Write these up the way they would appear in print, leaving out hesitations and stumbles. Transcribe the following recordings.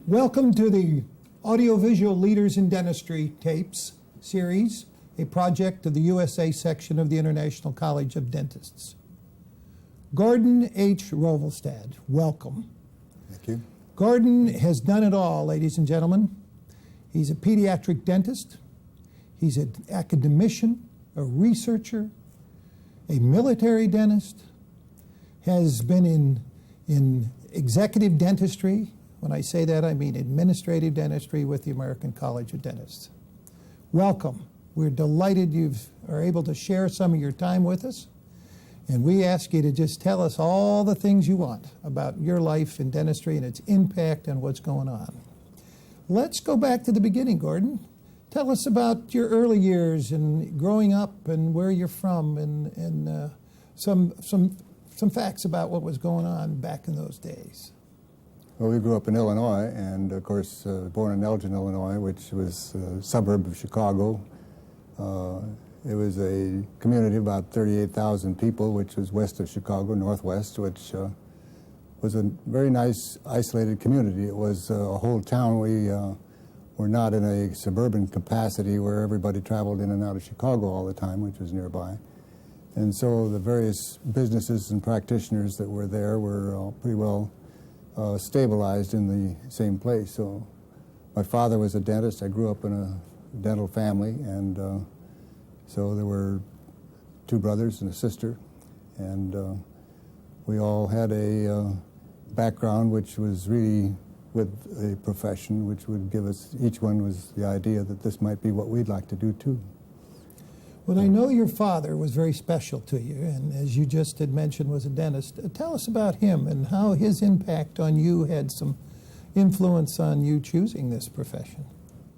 Welcome to the Audiovisual Leaders in Dentistry Tapes series, a project of the USA section of the International College of Dentists. Gordon H. Rovelstad, welcome. Thank you. Gordon has done it all, ladies and gentlemen. He's a pediatric dentist. He's an academician, a researcher, a military dentist, has been in executive dentistry. When I say that, I mean administrative dentistry with the American College of Dentists. Welcome. We're delighted you are able to share some of your time with us. And we ask you to just tell us all the things you want about your life in dentistry and its impact on what's going on. Let's go back to the beginning, Gordon. Tell us about your early years and growing up and where you're from and some facts about what was going on back in those days. Well, we grew up in Illinois, and of course, born in Elgin, Illinois, which was a suburb of Chicago. It was a community of about 38,000 people, which was west of Chicago, northwest, which was a very nice, isolated community. It was a whole town. We were not in a suburban capacity where everybody traveled in and out of Chicago all the time, which was nearby. And so the various businesses and practitioners that were there were pretty well stabilized in the same place. So my father was a dentist. I grew up in a dental family, and so there were two brothers and a sister, and we all had a background which was really with a profession which would give us, each one was the idea that this might be what we'd like to do too. Well, I know your father was very special to you, and as you just had mentioned, was a dentist. Tell us about him and how his impact on you had some influence on you choosing this profession.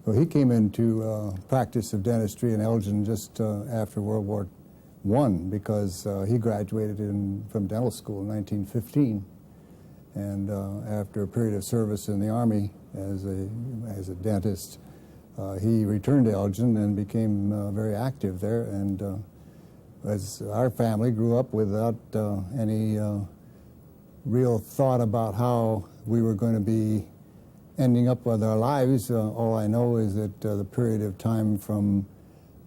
Well, he came into practice of dentistry in Elgin just after World War I because he graduated from dental school in 1915. And after a period of service in the Army as a dentist, he returned to Elgin and became very active there. And as our family grew up without any real thought about how we were going to be ending up with our lives, all I know is that the period of time from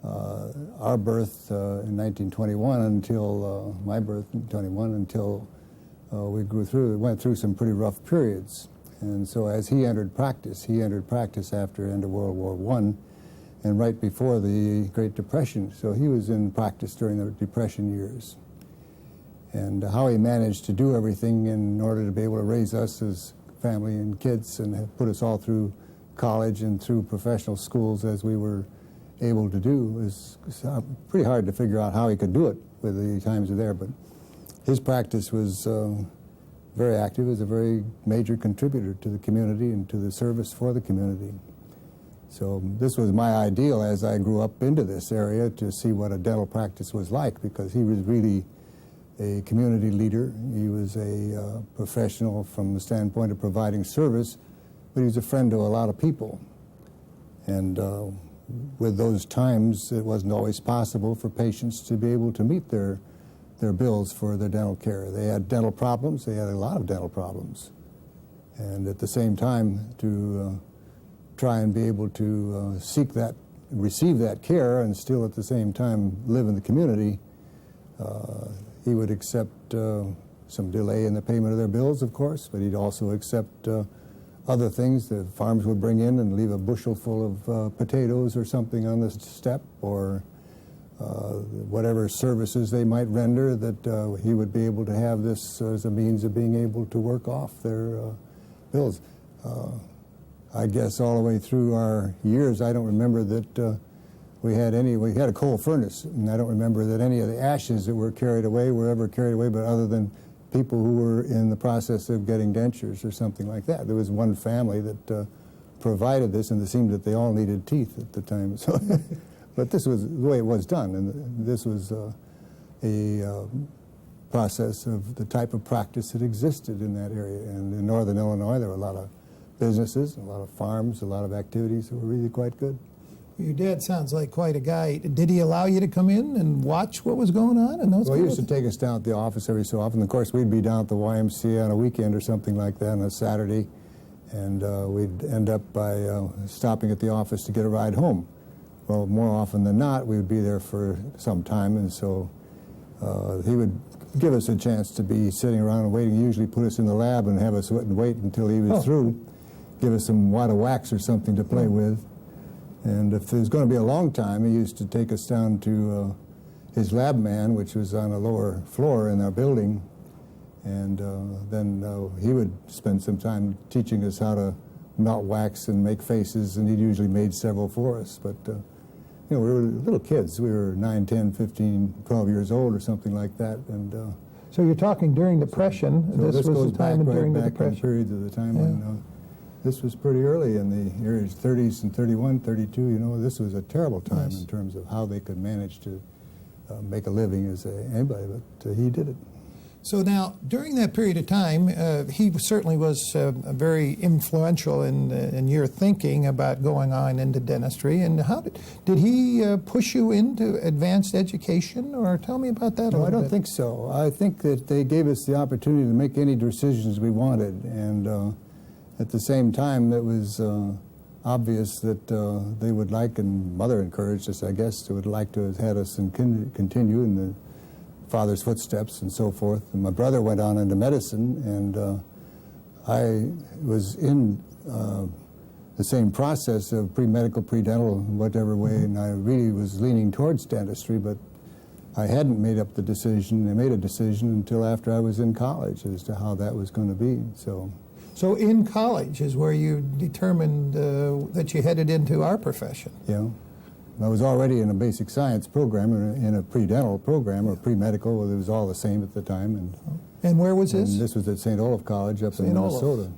our birth in 1921 until my birth in 21 until we went through some pretty rough periods. And so as he entered practice after the end of World War I and right before the Great Depression. So he was in practice during the Depression years. And how he managed to do everything in order to be able to raise us as family and kids and have put us all through college and through professional schools as we were able to do is pretty hard to figure out how he could do it with the times there. But his practice was very active, as a very major contributor to the community and to the service for the community. So this was my ideal as I grew up into this area to see what a dental practice was like, because he was really a community leader. He was a professional from the standpoint of providing service, but he was a friend to a lot of people. And with those times, it wasn't always possible for patients to be able to meet their bills for their dental care. They had dental problems. They had a lot of dental problems. And at the same time, to try and be able to receive that care and still at the same time live in the community, he would accept some delay in the payment of their bills, of course, but he'd also accept other things. The farms would bring in and leave a bushel full of potatoes or something on the step, or whatever services they might render, that he would be able to have this as a means of being able to work off their bills. I guess all the way through our years, I don't remember that we had a coal furnace, and I don't remember that any of the ashes that were carried away were ever carried away, but other than people who were in the process of getting dentures or something like that. There was one family that provided this, and it seemed that they all needed teeth at the time. So. But this was the way it was done, and this was a process of the type of practice that existed in that area. And in northern Illinois, there were a lot of businesses, a lot of farms, a lot of activities that were really quite good. Your dad sounds like quite a guy. Did he allow you to come in and watch what was going on? Well, he used to take us down at the office every so often. Of course, we'd be down at the YMCA on a weekend or something like that on a Saturday, And we'd end up by stopping at the office to get a ride home. Well, more often than not, we would be there for some time, and so he would give us a chance to be sitting around and waiting. He usually put us in the lab and have us wait until he was through, give us some wad of wax or something to play with. And if it was going to be a long time, he used to take us down to his lab man, which was on a lower floor in our building, and then he would spend some time teaching us how to melt wax and make faces, and he usually made several for us. But, you know, we were little kids. We were 9, 10, 15, 12 years old or something like that. And so you're talking during Depression. So this was goes the time back during right the back in Depression. periods of the time when this was pretty early in the years 30s and 31, 32. You know, this was a terrible time in terms of how they could manage to make a living as anybody, but he did it. So now, during that period of time, he certainly was very influential in your thinking about going on into dentistry. And how did he push you into advanced education, or tell me about that a No, little I don't bit. think so. I think that they gave us the opportunity to make any decisions we wanted, and at the same time, it was obvious that they would like, and Mother encouraged us, I guess, would like to have had us continue in the father's footsteps and so forth. And my brother went on into medicine, and I was in the same process of pre-medical, pre-dental, whatever way, and I really was leaning towards dentistry, but I hadn't made up the decision. I made a decision until after I was in college as to how that was going to be. So in college is where you determined that you headed into our profession. Yeah. I was already in a basic science program, in a pre-dental program, or pre-medical. It was all the same at the time. And where was this? And this was at St. Olaf College up in Minnesota.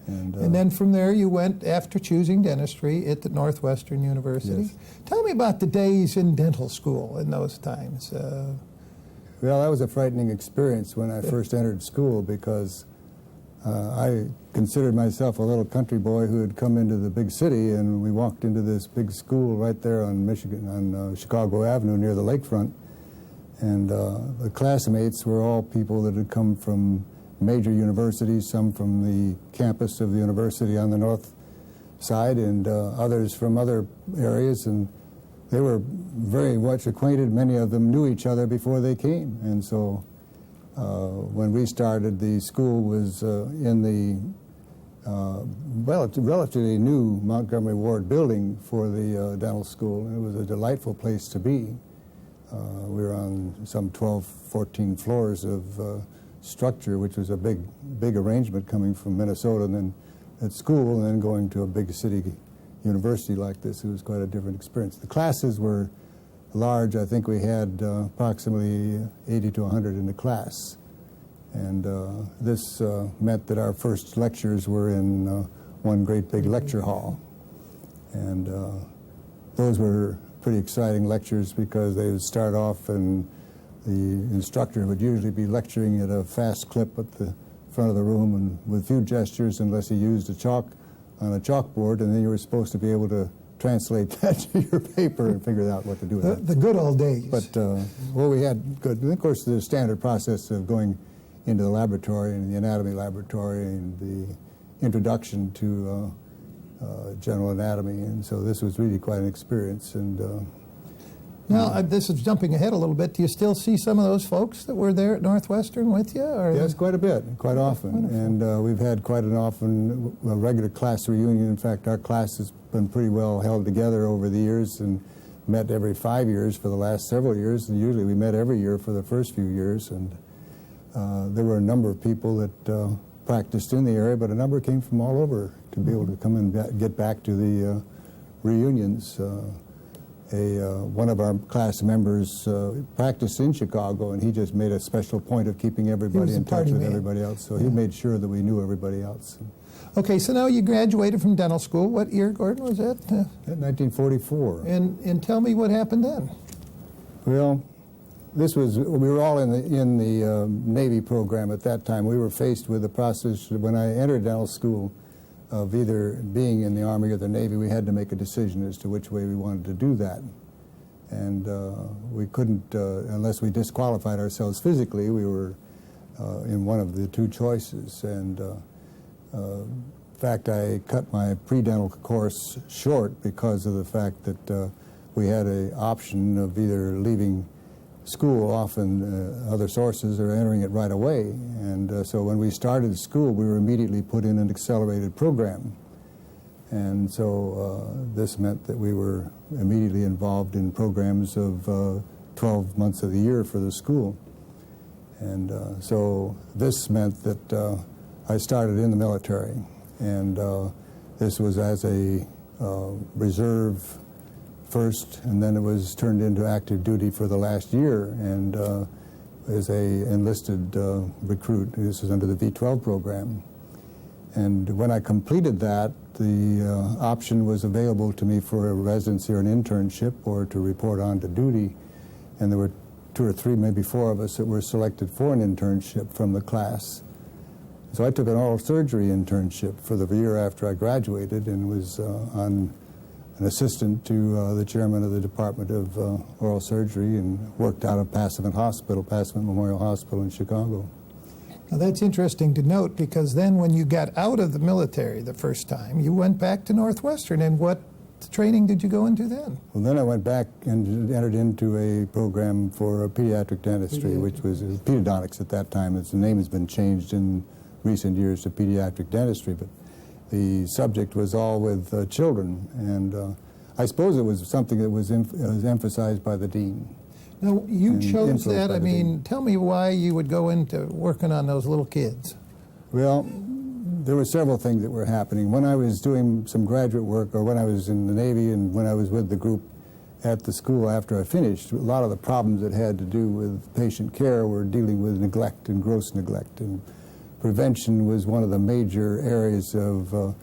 And then from there you went, after choosing dentistry, at the Northwestern University. Yes. Tell me about the days in dental school in those times. Well, that was a frightening experience when I first entered school, because I considered myself a little country boy who had come into the big city, and we walked into this big school right there on Chicago Avenue near the lakefront, and the classmates were all people that had come from major universities, some from the campus of the university on the north side, and others from other areas, and they were very much acquainted. Many of them knew each other before they came, and so when we started, the school was in the relatively new Montgomery Ward building for the dental school, and it was a delightful place to be. We were on some 12, 14 floors of structure, which was a big arrangement coming from Minnesota, and then at school, and then going to a big city university like this. It was quite a different experience. The classes were large. I think we had approximately 80 to 100 in the class. And this meant that our first lectures were in one great big lecture hall. And those were pretty exciting lectures, because they would start off, and the instructor would usually be lecturing at a fast clip at the front of the room, and with few gestures, unless he used a chalk on a chalkboard, and then you were supposed to be able to translate that to your paper and figure out what to do with that. The good old days. But, well, we had good, and of course, the standard process of going into the laboratory, and the anatomy laboratory, and the introduction to general anatomy, and so this was really quite an experience. And now, this is jumping ahead a little bit. Do you still see some of those folks that were there at Northwestern with you? Or? Yes, quite a bit, quite often. Wonderful. And we've had quite an often regular class reunion. In fact, our class has been pretty well held together over the years, and met every 5 years for the last several years. And usually we met every year for the first few years. And there were a number of people that practiced in the area, but a number came from all over to be able to come and get back to the reunions. One of our class members practiced in Chicago, and he just made a special point of keeping everybody in touch with everybody else. So he made sure that we knew everybody else. Okay, so now you graduated from dental school. What year, Gordon, was that? 1944. And tell me what happened then. Well, we were all in the Navy program at that time. We were faced with the process when I entered dental school of either being in the Army or the Navy. We had to make a decision as to which way we wanted to do that. And we couldn't, unless we disqualified ourselves physically, we were in one of the two choices. And fact, I cut my pre-dental course short because of the fact that we had an option of either leaving school off in other sources or entering it right away. And so when we started school, we were immediately put in an accelerated program. And so this meant that we were immediately involved in programs of 12 months of the year for the school. And so this meant that I started in the military. And this was as a reserve first, and then it was turned into active duty for the last year, and as a enlisted recruit. This was under the V12 program. And when I completed that, the option was available to me for a residency or an internship or to report on to duty. And there were 2 or 3, maybe 4 of us that were selected for an internship from the class. So I took an oral surgery internship for the year after I graduated and was on an assistant to the chairman of the Department of Oral Surgery and worked out of Passavant Hospital, Passavant Memorial Hospital in Chicago. Now that's interesting to note, because then when you got out of the military the first time, you went back to Northwestern, and what training did you go into then? Well, then I went back and entered into a program for pediatric dentistry, which was pedodontics at that time. Its name has been changed in recent years to pediatric dentistry, but the subject was all with children, and I suppose it was something that was emphasized by the dean. Now, you chose that. I mean, tell me why you would go into working on those little kids. Well, there were several things that were happening. When I was doing some graduate work, or when I was in the Navy and when I was with the group at the school after I finished, a lot of the problems that had to do with patient care were dealing with neglect and gross neglect. And prevention was one of the major areas of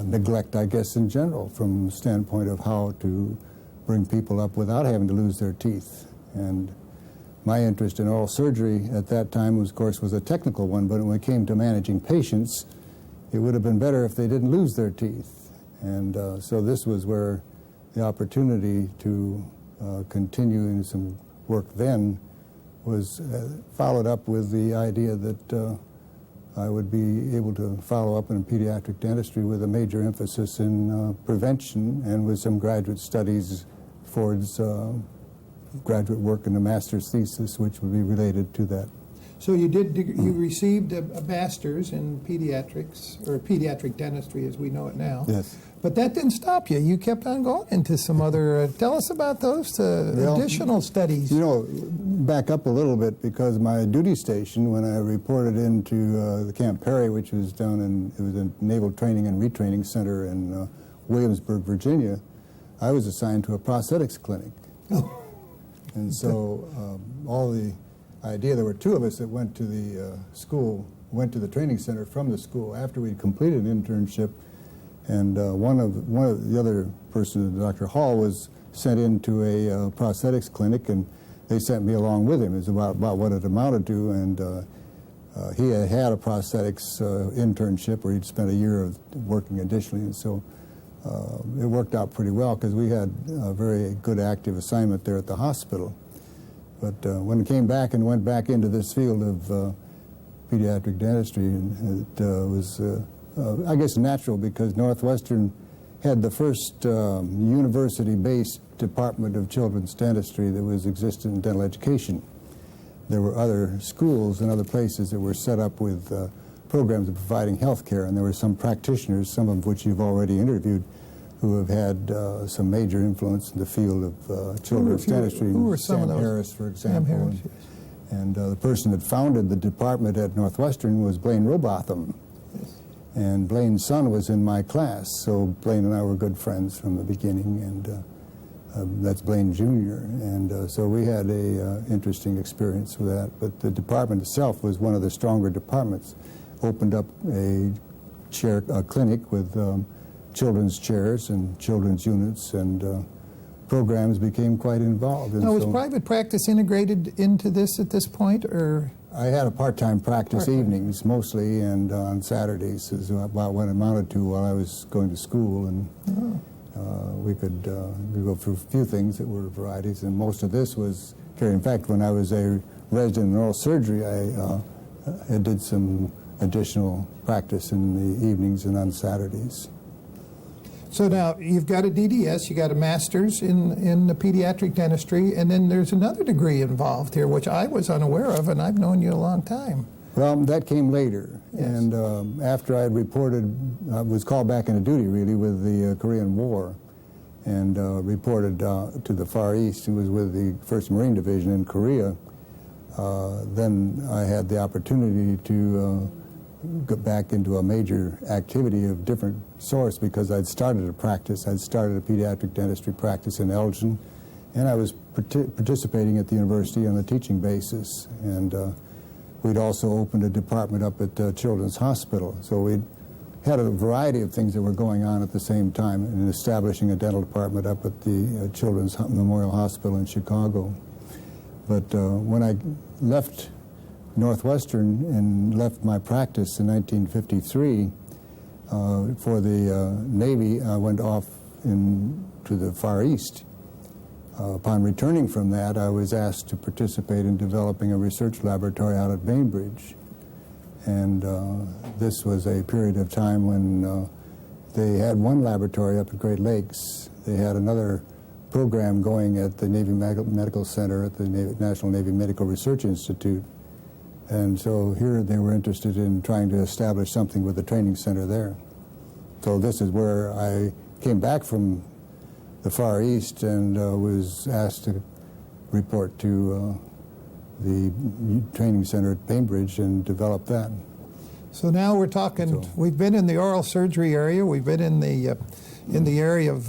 neglect, I guess, in general, from the standpoint of how to bring people up without having to lose their teeth. And my interest in oral surgery at that time, was, of course, was a technical one, but when it came to managing patients, it would have been better if they didn't lose their teeth. And so this was where the opportunity to continue in some work then was followed up with the idea that I would be able to follow up in pediatric dentistry with a major emphasis in prevention, and with some graduate studies towards graduate work and a master's thesis, which would be related to that. So you received a master's in pediatrics, or pediatric dentistry as we know it now. Yes. But that didn't stop you. You kept on going into some other, tell us about those additional studies. You know, back up a little bit, because my duty station, when I reported into the Camp Perry, which was down in, it was a Naval Training and Retraining Center in Williamsburg, Virginia, I was assigned to a prosthetics clinic. Oh. And so all the idea, there were 2 of us that went to the school, went to the training center from the school after we'd completed an internship, and one of the other person, Dr. Hall, was sent into a prosthetics clinic, and they sent me along with him. It's about what it amounted to, and he had a prosthetics internship where he'd spent a year of working additionally, and so it worked out pretty well, because we had a very good active assignment there at the hospital. But when it came back and went back into this field of pediatric dentistry, it was, I guess, natural, because Northwestern had the first university-based department of children's dentistry that was existent in dental education. There were other schools and other places that were set up with programs of providing health care, and there were some practitioners, some of which you've already interviewed, who have had some major influence in the field of children's dentistry. Who were some Sam of those? Harris, for example. Sam Harris, yes. And the person that founded the department at Northwestern was Blaine Robotham. Yes. And Blaine's son was in my class, so Blaine and I were good friends from the beginning, and that's Blaine Jr. And so we had a interesting experience with that. But the department itself was one of the stronger departments. Opened up a clinic with children's chairs and children's units, and programs became quite involved. And now, was private practice integrated into this at this point, or? I had a part-time practice evenings mostly, and on Saturdays is about what it amounted to while I was going to school, and we could go through a few things that were varieties, and most of this was carried. In fact, when I was a resident in oral surgery, I did some additional practice in the evenings and on Saturdays. So now you've got a DDS, you got a master's in the pediatric dentistry, and then there's another degree involved here, which I was unaware of, and I've known you a long time. Well, that came later, Yes. and after I had reported, I was called back into duty really with the Korean War, and reported to the Far East. It was with the 1st Marine Division in Korea. Then I had the opportunity to get back into a major activity of different source because I'd started a practice. I'd started a pediatric dentistry practice in Elgin, and I was participating at the university on a teaching basis. And we'd also opened a department up at Children's Hospital. So we'd had a variety of things that were going on at the same time in establishing a dental department up at the Children's Memorial Hospital in Chicago. But when I left Northwestern and left my practice in 1953 for the Navy, I went off to the Far East. Upon returning from that, I was asked to participate in developing a research laboratory out at Bainbridge. And this was a period of time when they had one laboratory up at Great Lakes. They had another program going at the Navy Medical Center at the National Navy Medical Research Institute. And so here they were interested in trying to establish something with the training center there. So this is where I came back from the Far East and was asked to report to the training center at Bainbridge and develop that. So now we're talking, we've been in the oral surgery area, we've been in the area of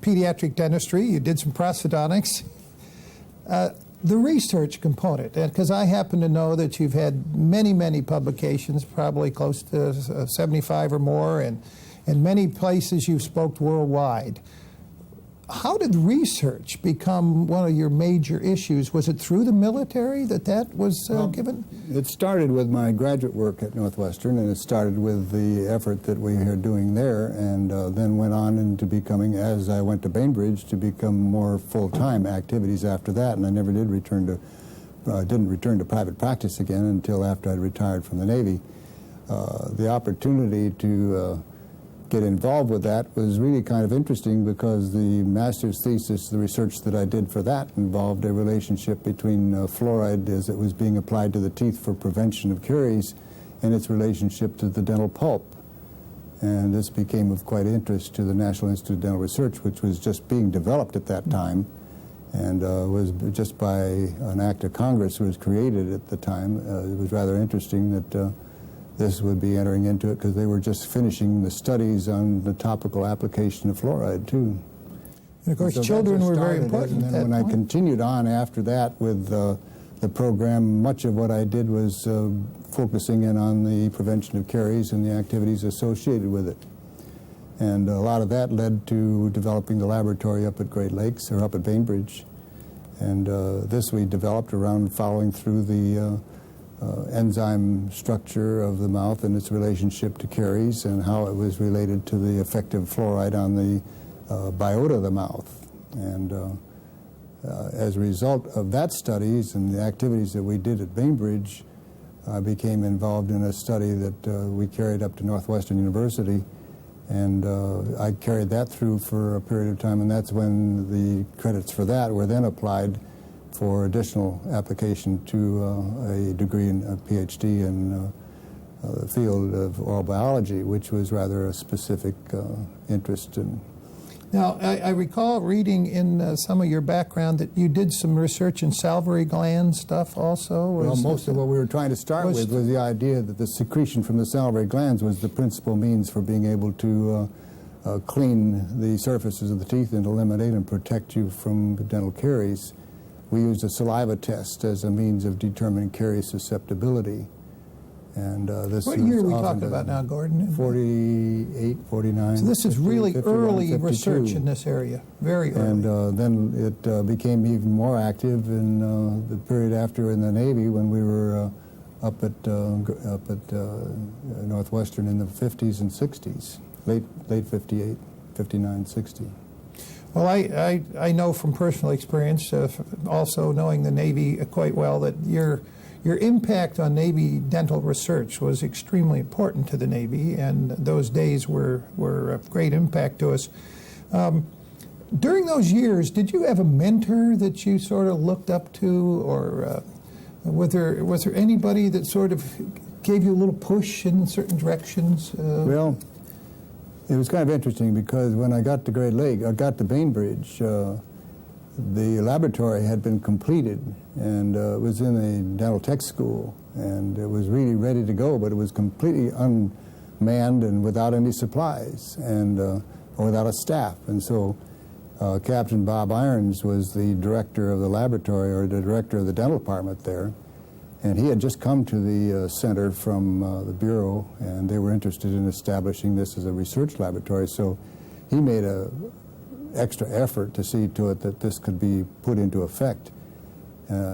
pediatric dentistry, you did some prosthodontics. The research component, because I happen to know that you've had many, many publications, probably close to 75 or more, and in many places you've spoke worldwide. How did research become one of your major issues? Was it through the military that was given? It started with my graduate work at Northwestern, and it started with the effort that we are doing there, and then went on into becoming, as I went to Bainbridge, to become more full-time activities after that, and I never did return to private practice again until after I'd retired from the Navy. The opportunity to get involved with that was really kind of interesting because the master's thesis, the research that I did for that, involved a relationship between fluoride as it was being applied to the teeth for prevention of caries and its relationship to the dental pulp. And this became of quite interest to the National Institute of Dental Research, which was just being developed at that time, and was just by an act of Congress was created at the time. It was rather interesting that this would be entering into it because they were just finishing the studies on the topical application of fluoride, too. And of course, so children were very important. And then when I continued on after that with the program, much of what I did was focusing in on the prevention of caries and the activities associated with it. And a lot of that led to developing the laboratory up at Great Lakes, or up at Bainbridge. And this we developed around following through the enzyme structure of the mouth and its relationship to caries and how it was related to the effect of fluoride on the biota of the mouth. And as a result of that studies and the activities that we did at Bainbridge, I became involved in a study that we carried up to Northwestern University, and I carried that through for a period of time, and that's when the credits for that were then applied for additional application to a degree in a PhD in the field of oral biology, which was rather a specific interest in. Now, I recall reading in some of your background that you did some research in salivary gland stuff also. Well, most of what we were trying to start with was the idea that the secretion from the salivary glands was the principal means for being able to clean the surfaces of the teeth and eliminate and protect you from dental caries. We used a saliva test as a means of determining caries susceptibility. And this what year are we talking about now, Gordon? 48, 49. So this is 50, really 51, early 52. research in this area, very early. And then it became even more active in the period after in the Navy when we were up at Northwestern in the 50s and 60s, late 58, 59, 60. Well, I know from personal experience, also knowing the Navy quite well, that your your impact on Navy dental research was extremely important to the Navy, and those days were of great impact to us. During those years, did you have a mentor that you sort of looked up to, or was there anybody that sort of gave you a little push in certain directions? Well, it was kind of interesting because when I got to Great Lake, I got to Bainbridge, the laboratory had been completed, and it was in a dental tech school, and it was really ready to go, but it was completely unmanned and without any supplies, and without a staff. And so Captain Bob Irons was the director of the laboratory, or the director of the dental department there, and he had just come to the center from the Bureau, and they were interested in establishing this as a research laboratory, so he made a extra effort to see to it that this could be put into effect.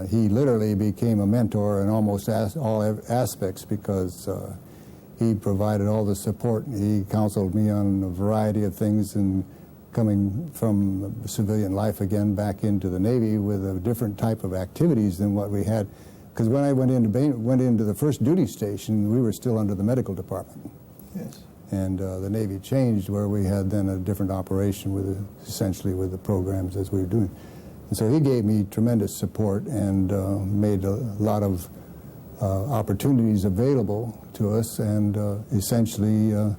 He literally became a mentor in almost all aspects, because he provided all the support. He counseled me on a variety of things, and coming from civilian life again back into the Navy with a different type of activities than what we had. Because when I went into the first duty station, we were still under the medical department. Yes. And the Navy changed, where we had then a different operation with essentially with the programs as we were doing. And so he gave me tremendous support, and made a lot of opportunities available to us, and essentially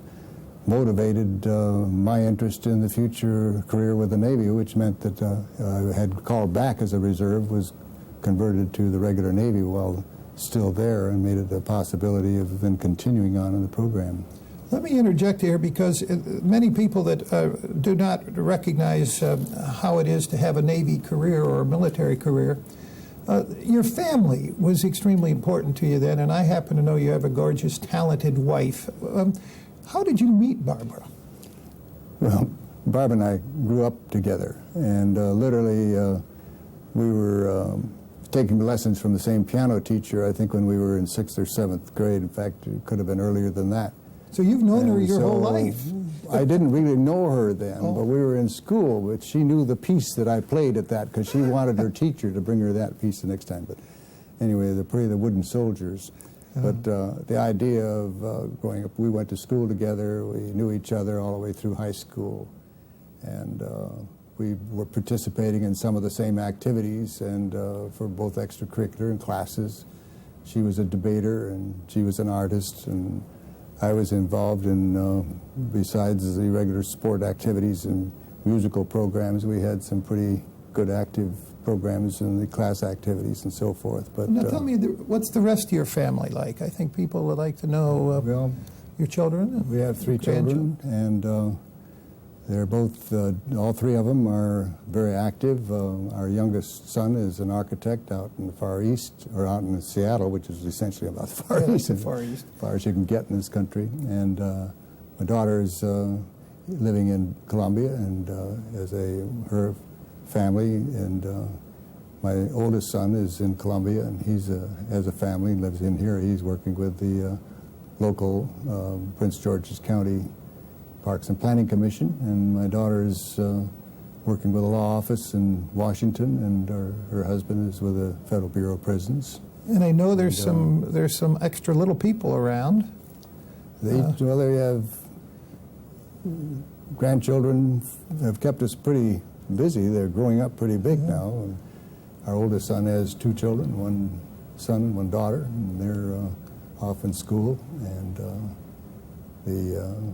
motivated my interest in the future career with the Navy, which meant that I had called back as a reserve, was converted to the regular Navy while still there, and made it a possibility of then continuing on in the program. Let me interject here, because many people that do not recognize how it is to have a Navy career or a military career, your family was extremely important to you then, and I happen to know you have a gorgeous, talented wife. How did you meet Barbara? Well, Barbara and I grew up together, and literally we were taking lessons from the same piano teacher, I think, when we were in 6th or 7th grade. In fact, it could have been earlier than that. So you've known her your whole life. I didn't really know her then, but we were in school, but she knew the piece that I played at that, because she wanted her teacher to bring her that piece the next time. But anyway, the Wooden Soldiers. But the idea of growing up, we went to school together, we knew each other all the way through high school, and we were participating in some of the same activities, and for both extracurricular and classes. She was a debater, and she was an artist, and I was involved in, besides the regular sport activities and musical programs, we had some pretty good active programs in the class activities and so forth. But now tell me, what's the rest of your family like? I think people would like to know well, your children. We have 3 children, and they're both, all 3 of them are very active. Our youngest son is an architect out in the Far East, or out in Seattle, which is essentially about the Far East, the Far East, as far as you can get in this country. And my daughter is living in Columbia, and her family, and my oldest son is in Columbia, and he's has a family, lives in here. He's working with the local Prince George's County Parks and Planning Commission, and my daughter is working with a law office in Washington, and her husband is with the Federal Bureau of Prisons. And I know there's some extra little people around. They have grandchildren have kept us pretty busy. They're growing up pretty big now. Our oldest son has 2 children, 1 son, 1 daughter, and they're off in school. And the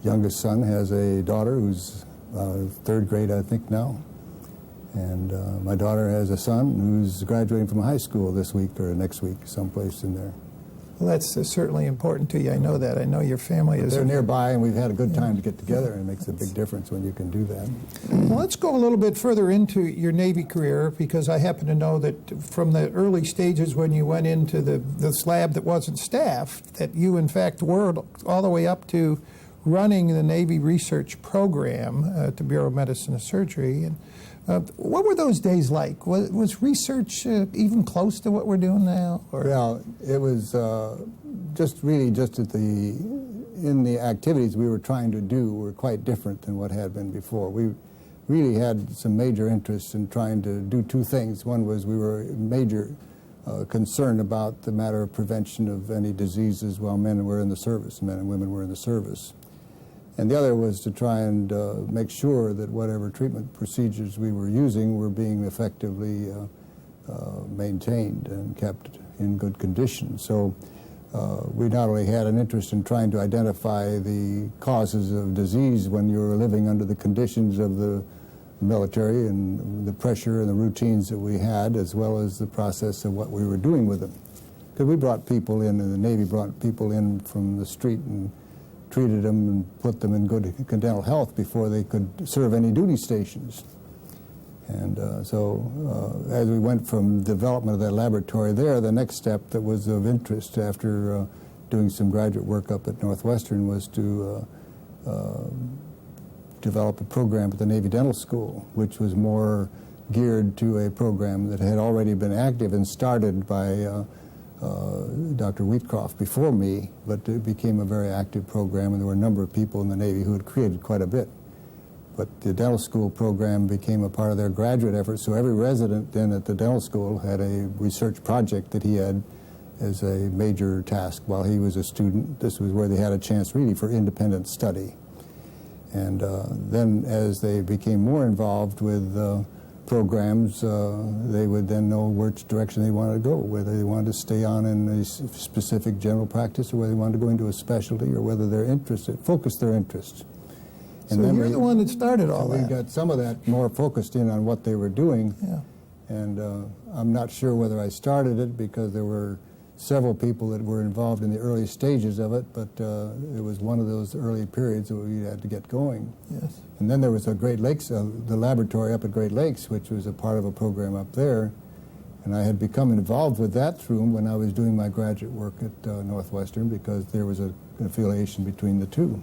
youngest son has a daughter who's 3rd grade, I think, now. And my daughter has a son who's graduating from high school this week or next week, someplace in there. Well, that's certainly important to you. I know that. I know your family is... They're nearby, and we've had a good time to get together, and it makes a big difference when you can do that. Well, let's go a little bit further into your Navy career, because I happen to know that from the early stages when you went into this lab that wasn't staffed, that you, in fact, were all the way up to running the Navy research program at the Bureau of Medicine and Surgery. And what were those days like? Was research even close to what we're doing now? Or? Well, it was just in the activities we were trying to do were quite different than what had been before. We really had some major interests in trying to do 2 things. One was we were concern about the matter of prevention of any diseases while men were in the service, men and women were in the service. And the other was to try and make sure that whatever treatment procedures we were using were being effectively maintained and kept in good condition. So we not only had an interest in trying to identify the causes of disease when you were living under the conditions of the military and the pressure and the routines that we had, as well as the process of what we were doing with them. Because we brought people in, and the Navy brought people in from the street and treated them and put them in good dental health before they could serve any duty stations. And so as we went from development of that laboratory there, the next step that was of interest after doing some graduate work up at Northwestern was to develop a program at the Navy Dental School, which was more geared to a program that had already been active and started by Dr. Wheatcroft before me, but it became a very active program, and there were a number of people in the Navy who had created quite a bit. But the dental school program became a part of their graduate effort, so every resident then at the dental school had a research project that he had as a major task while he was a student. This was where they had a chance really for independent study. And then as they became more involved with programs, they would then know which direction they wanted to go, whether they wanted to stay on in a specific general practice or whether they wanted to go into a specialty or whether they're interested, focus their interests. And so you're the one that started all that. We got some of that more focused in on what they were doing. Yeah. And I'm not sure whether I started it because there were several people that were involved in the early stages of it, but it was one of those early periods that we had to get going. Yes. And then there was a Great Lakes, the laboratory up at Great Lakes, which was a part of a program up there. And I had become involved with that through when I was doing my graduate work at Northwestern because there was an affiliation between the two.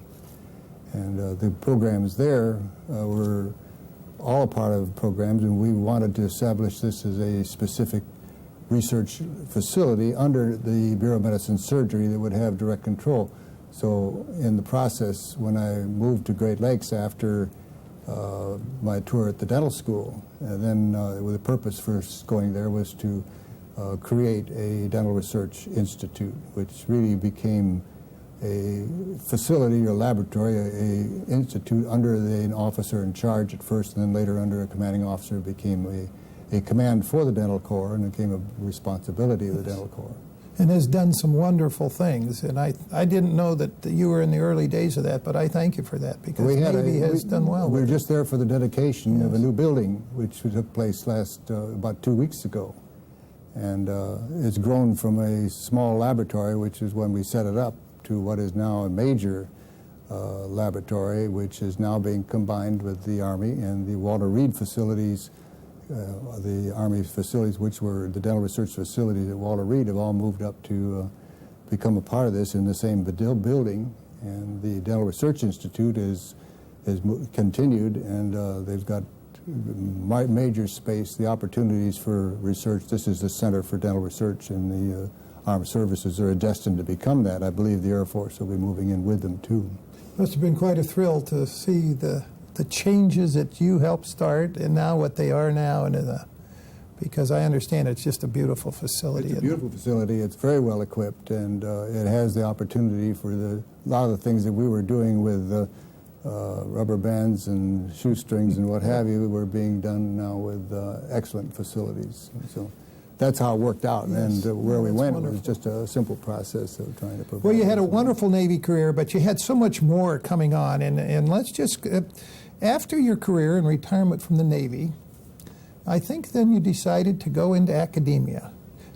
And the programs there were all a part of programs, and we wanted to establish this as a specific research facility under the Bureau of Medicine Surgery that would have direct control. So in the process, when I moved to Great Lakes after my tour at the dental school, then the purpose for going there was to create a dental research institute, which really became a facility or laboratory, an institute under an officer in charge at first, and then later under a commanding officer. It became a command for the dental corps and became a responsibility of the dental corps. And has done some wonderful things. And I didn't know that you were in the early days of that, but I thank you for that because Navy has done well. We were just there for the dedication of a new building, which took place about 2 weeks ago. And it's grown from a small laboratory, which is when we set it up, to what is now a major laboratory, which is now being combined with the Army and the Walter Reed facilities. The Army facilities, which were the dental research facilities at Walter Reed, have all moved up to become a part of this in the same building. And the Dental Research Institute is continued, and they've got major space, the opportunities for research. This is the Center for Dental Research in the Armed Services are destined to become that. I believe the Air Force will be moving in with them, too. Must have been quite a thrill to see the changes that you helped start and now what they are now, and because I understand it's just a beautiful facility. It's a beautiful facility. It's very well equipped, and it has the opportunity for a lot of the things that we were doing with rubber bands and shoestrings and what have you were being done now with excellent facilities. So that's how it worked out, yes. And where we went wonderful. was just a simple process of trying to provide. Well, you had a wonderful Navy career, but you had so much more coming on, and let's just, after your career and retirement from the Navy, I think then you decided to go into academia.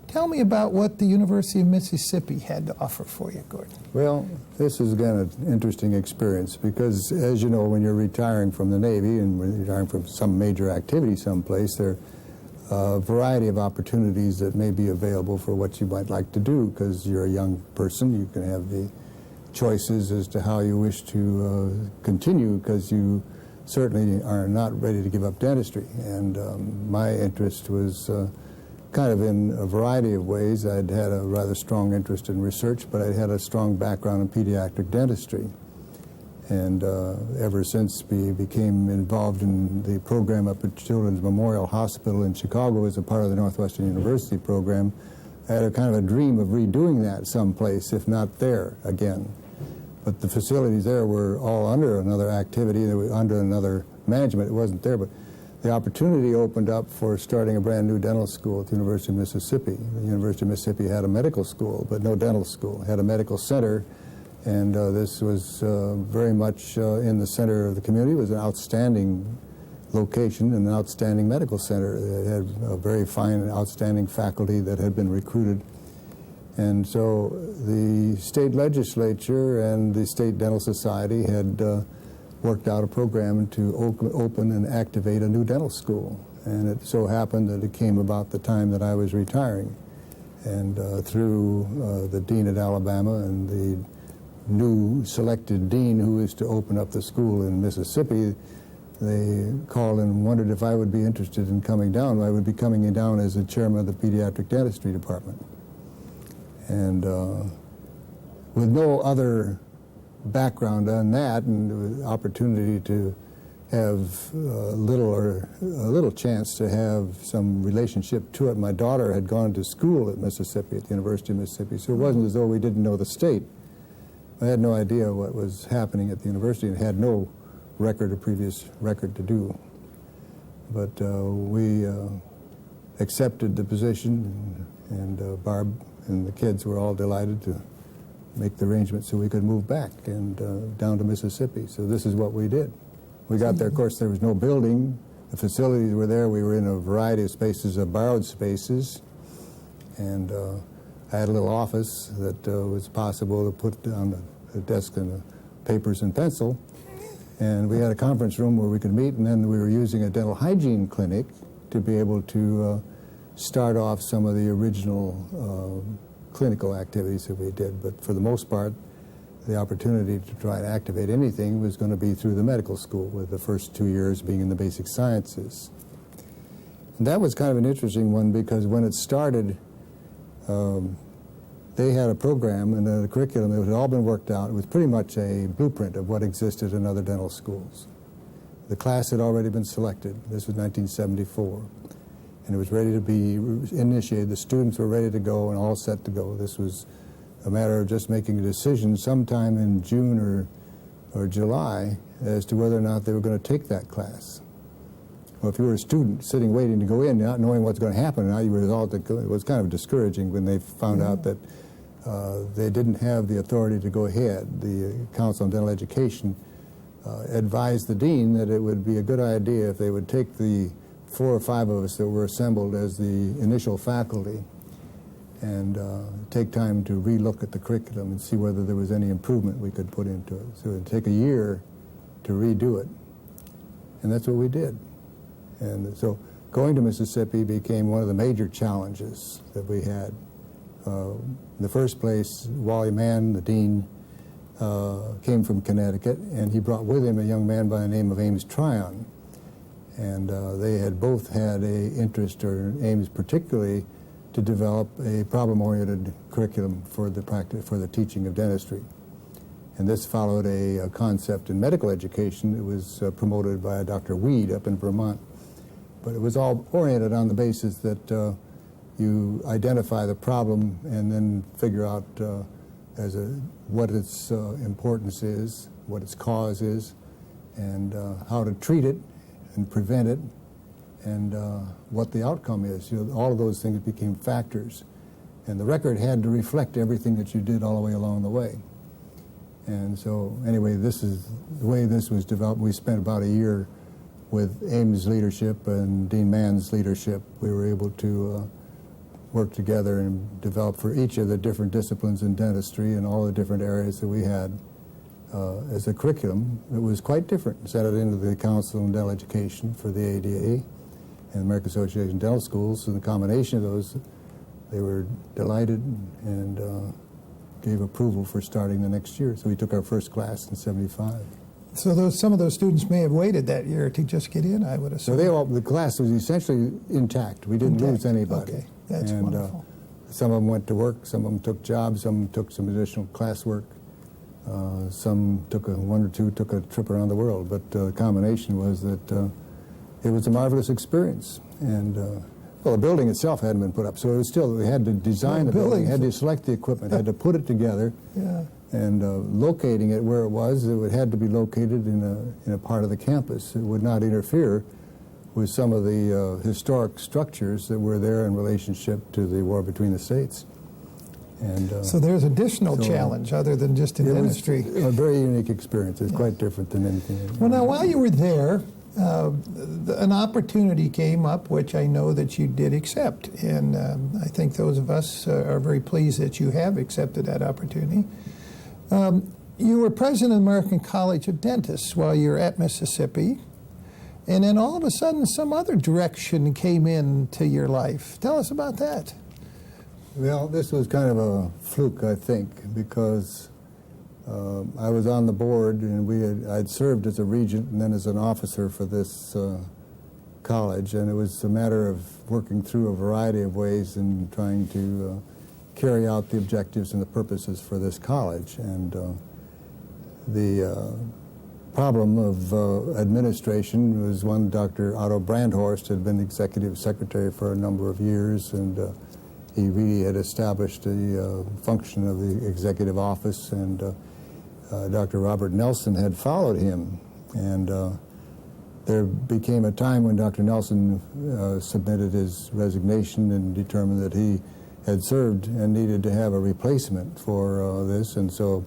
Tell me about what the University of Mississippi had to offer for you, Gordon. Well, this is, again, an interesting experience because, as you know, when you're retiring from the Navy and retiring from some major activity someplace, there are a variety of opportunities that may be available for what you might like to do because you're a young person. You can have the choices as to how you wish to continue because you certainly are not ready to give up dentistry. And my interest was kind of in a variety of ways. I'd had a rather strong interest in research, but I had a strong background in pediatric dentistry. And ever since we became involved in the program up at Children's Memorial Hospital in Chicago as a part of the Northwestern University program, I had a kind of a dream of redoing that someplace, if not there again. But the facilities there were all under another activity, they were under another management. It wasn't there, but the opportunity opened up for starting a brand new dental school at the University of Mississippi. The University of Mississippi had a medical school, but no dental school. It had a medical center, and this was very much in the center of the community. It was an outstanding location and an outstanding medical center. It had a very fine and outstanding faculty that had been recruited. And so the state legislature and the State Dental Society had worked out a program to open and activate a new dental school. And it so happened that it came about the time that I was retiring. And through the dean at Alabama and the new selected dean who is to open up the school in Mississippi, they called and wondered if I would be interested in coming down. I would be coming down as the chairman of the pediatric dentistry department. And with no other background on that, and the opportunity to have a little chance to have some relationship to it. My daughter had gone to school at Mississippi, at the University of Mississippi, so it wasn't as though we didn't know the state. I had no idea what was happening at the university and had no record or previous record to do. But we accepted the position, and Barb and the kids were all delighted to make the arrangements so we could move back and down to Mississippi. So this is what we did. We got there, of course, there was no building. The facilities were there. We were in a variety of spaces, of borrowed spaces. And I had a little office that was possible to put on the desk and the papers and pencil. And we had a conference room where we could meet, and then we were using a dental hygiene clinic to be able to start off some of the original clinical activities that we did. But for the most part, the opportunity to try and activate anything was going to be through the medical school, with the first 2 years being in the basic sciences. And that was kind of an interesting one, because when it started, they had a program and a curriculum that had all been worked out. It was pretty much a blueprint of what existed in other dental schools. The class had already been selected. This was 1974. And it was ready to be initiated. The students were ready to go and all set to go. This was a matter of just making a decision sometime in June or July as to whether or not they were going to take that class. Well, if you were a student sitting waiting to go in, not knowing what's going to happen, now you were all to go, it was kind of discouraging when they found out that they didn't have the authority to go ahead. The Council on Dental Education advised the dean that it would be a good idea if they would take the 4 or 5 of us that were assembled as the initial faculty and take time to relook at the curriculum and see whether there was any improvement we could put into it. So it would take a year to redo it. And that's what we did. And so going to Mississippi became one of the major challenges that we had. In the first place, Wally Mann, the dean, came from Connecticut, and he brought with him a young man by the name of Ames Tryon. And they had both had an interest, or Ames particularly, to develop a problem-oriented curriculum for the teaching of dentistry. And this followed a concept in medical education that was promoted by Dr. Weed up in Vermont. But it was all oriented on the basis that you identify the problem and then figure out what its importance is, what its cause is, and how to treat it and prevent it, and what the outcome is. All of those things became factors. And the record had to reflect everything that you did all the way along the way. And so anyway, this is the way this was developed. We spent about a year with Ames' leadership and Dean Mann's leadership. We were able to work together and develop for each of the different disciplines in dentistry and all the different areas that we had as a curriculum. It was quite different. Set it into the Council on Dental Education for the ADA and American Association of Dental Schools. And the combination of those, they were delighted and gave approval for starting the next year. So we took our first class in '75. So some of those students may have waited that year to just get in, I would assume. So the class was essentially intact. We didn't lose anybody. Okay, that's wonderful. Some of them went to work, some of them took jobs, some took some additional classwork. some one or two took a trip around the world, but the combination was that it was a marvelous experience. And well, the building itself hadn't been put up, so it was still, we had to design the building, had to select the equipment, had to put it together, and locating it where it was, it had to be located in a part of the campus. It would not interfere with some of the historic structures that were there in relationship to the war between the states. And so there's additional challenge other than just in dentistry. It was a very unique experience. It's quite different than anything. Well, now, while you were there, an opportunity came up, which I know that you did accept. And I think those of us are very pleased that you have accepted that opportunity. You were president of the American College of Dentists while you were at Mississippi. And then all of a sudden, some other direction came into your life. Tell us about that. Well, this was kind of a fluke, I think, because I was on the board, and I'd served as a regent and then as an officer for this college, and it was a matter of working through a variety of ways and trying to carry out the objectives and the purposes for this college. And the problem of administration was one. Dr. Otto Brandhorst had been the executive secretary for a number of years, and he really had established the function of the executive office, and Dr. Robert Nelson had followed him. And there became a time when Dr. Nelson submitted his resignation and determined that he had served and needed to have a replacement for this, and so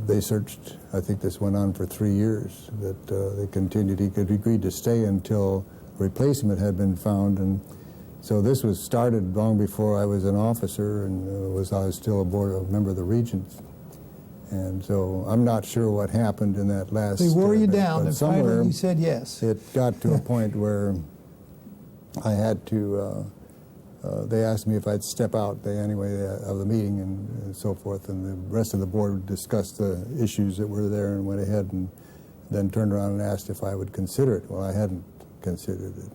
they searched. I think this went on for 3 years, that they continued. He could agree to stay until a replacement had been found, and so this was started long before I was an officer, and I was still a member of the Regents. And so I'm not sure what happened in that last... They wore you down, and somewhere finally you said yes. It got to a point where I had to... they asked me if I'd step out of the meeting and so forth, and the rest of the board discussed the issues that were there and went ahead and then turned around and asked if I would consider it. Well, I hadn't considered it.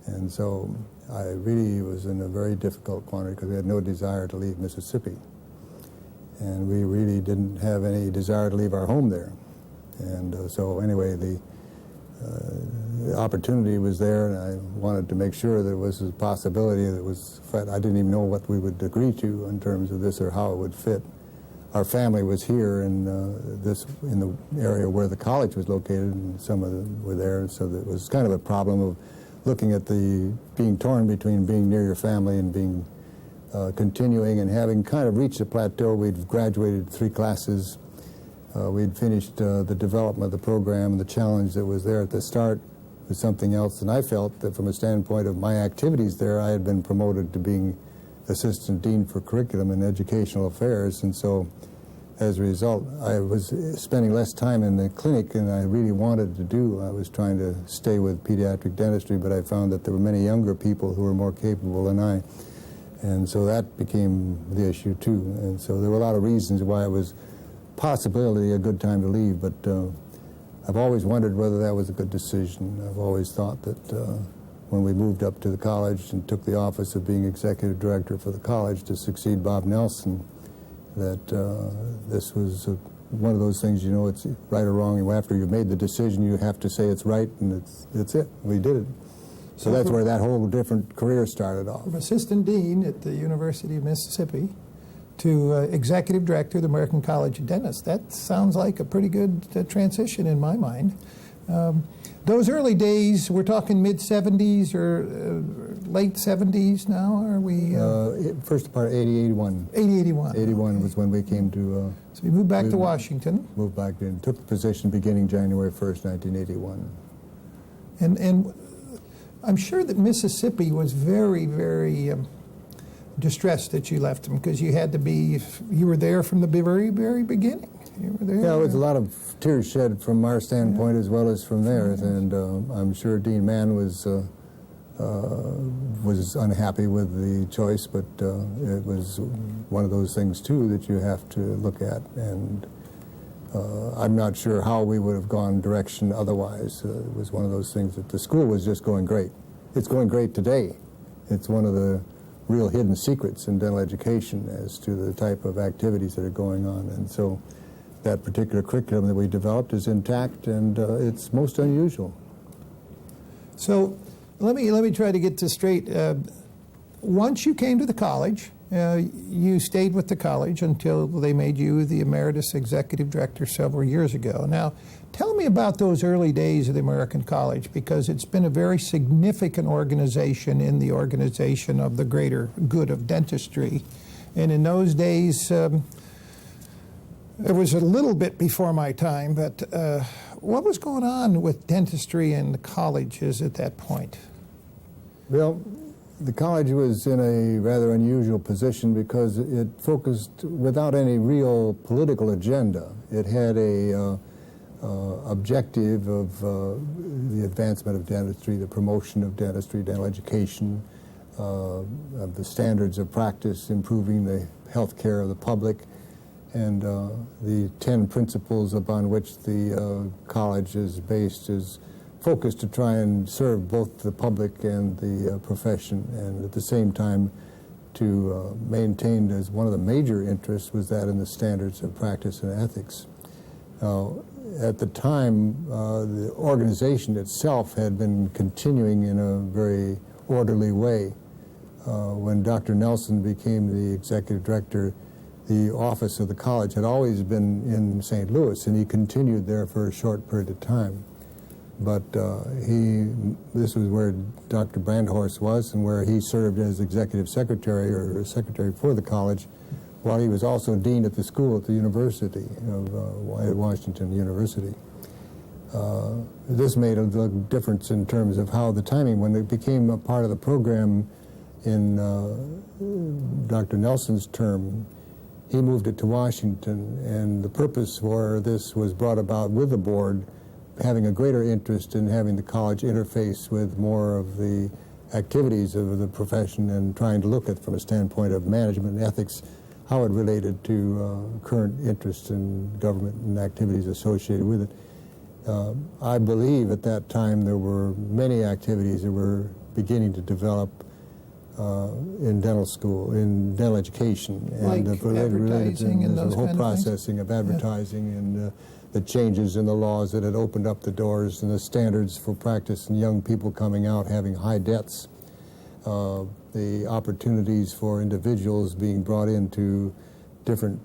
And so I really was in a very difficult quandary because we had no desire to leave Mississippi. And we really didn't have any desire to leave our home there. And so anyway, the opportunity was there, and I wanted to make sure there was a possibility that was... I didn't even know what we would agree to in terms of this or how it would fit. Our family was here in the area where the college was located, and some of them were there, so it was kind of a problem of looking at being torn between being near your family and being continuing, and having kind of reached a plateau. We'd graduated 3 classes. We'd finished the development of the program, and the challenge that was there at the start was something else. And I felt that from a standpoint of my activities there, I had been promoted to being Assistant Dean for Curriculum and Educational Affairs. And so as a result, I was spending less time in the clinic than I really wanted to do. I was trying to stay with pediatric dentistry, but I found that there were many younger people who were more capable than I. And so that became the issue too. And so there were a lot of reasons why it was possibly a good time to leave, but I've always wondered whether that was a good decision. I've always thought that when we moved up to the college and took the office of being executive director for the college to succeed Bob Nelson, that this was one of those things, it's right or wrong. After you've made the decision, you have to say it's right, and it's it. We did it. So that's where that whole different career started off. From assistant dean at the University of Mississippi to executive director of the American College of Dentists. That sounds like a pretty good transition in my mind. Those early days, we're talking mid-'70s or late 70s now, are we? First part, 81. 81. 81 was when we came to... so we moved back to Washington. Moved back and took the position beginning January 1st, 1981. And I'm sure that Mississippi was very, very distressed that you left them, because you were there from the very, very beginning. You were there. Yeah, there was a lot of tears shed from our standpoint as well as from theirs, and I'm sure Dean Mann was unhappy with the choice, but it was one of those things too that you have to look at, and I'm not sure how we would have gone direction otherwise. It was one of those things that the school was just going great. It's going great today. It's one of the real hidden secrets in dental education as to the type of activities that are going on. And so that particular curriculum that we developed is intact, and it's most unusual. So let me try to get this straight. Once you came to the college, you stayed with the college until they made you the emeritus executive director several years ago. Now, tell me about those early days of the American College, because it's been a very significant organization in the organization of the greater good of dentistry. And in those days, it was a little bit before my time, but what was going on with dentistry in the colleges at that point? Well, the college was in a rather unusual position because it focused without any real political agenda. It had a objective of the advancement of dentistry, the promotion of dentistry, dental education, of the standards of practice, improving the health care of the public, and the 10 principles upon which the college is based is focused to try and serve both the public and the profession, and at the same time to maintain as one of the major interests was that in the standards of practice and ethics. Now, at the time, the organization itself had been continuing in a very orderly way. When Dr. Nelson became the executive director, the office of the college had always been in St. Louis, and he continued there for a short period of time. But this was where Dr. Brandhorst was, and where he served as executive secretary or secretary for the college, while he was also dean at the school at the University of Washington University. This made a difference in terms of how the timing, when it became a part of the program in Dr. Nelson's term, he moved it to Washington, and the purpose for this was brought about with the board having a greater interest in having the college interface with more of the activities of the profession and trying to look at, from a standpoint of management and ethics, how it related to current interests in government and activities associated with it. I believe at that time there were many activities that were beginning to develop in dental school, in dental education, and like advertising and those the whole kind of processing of advertising, yeah, and the changes in the laws that had opened up the doors and the standards for practice and young people coming out having high debts, the opportunities for individuals being brought into different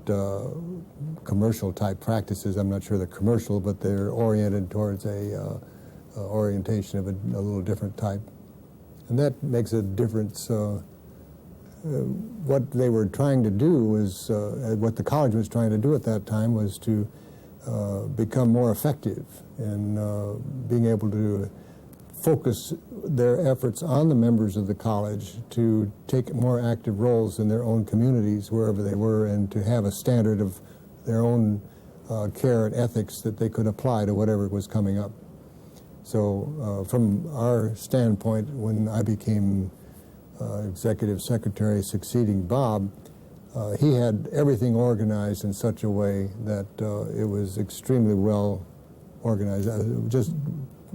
commercial type practices. I'm not sure they're commercial, but they're oriented towards a orientation of a little different type. And that makes a difference. What they were trying to do was, what the college was trying to do at that time was to become more effective in being able to focus their efforts on the members of the college to take more active roles in their own communities wherever they were, and to have a standard of their own care and ethics that they could apply to whatever was coming up. So from our standpoint, when I became executive secretary succeeding Bob, he had everything organized in such a way that it was extremely well organized. Just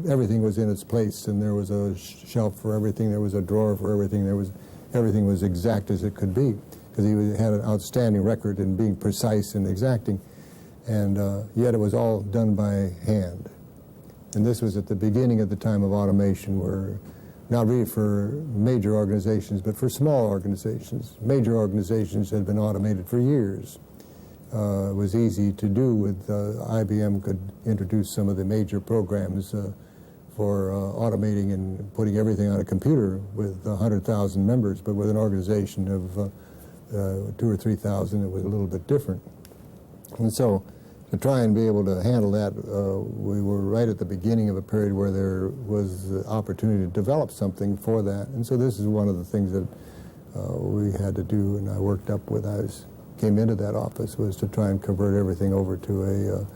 everything was in its place, and there was a shelf for everything, there was a drawer for everything, everything was exact as it could be, because he had an outstanding record in being precise and exacting, and yet it was all done by hand. And this was at the beginning of the time of automation, where not really for major organizations, but for small organizations. Major organizations had been automated for years. It was easy to do with IBM could introduce some of the major programs for automating and putting everything on a computer with 100,000 members, but with an organization of 2,000 or 3,000, it was a little bit different. And so to try and be able to handle that, we were right at the beginning of a period where there was the opportunity to develop something for that. And so this is one of the things that we had to do, and I worked up with. Came into that office was to try and convert everything over to a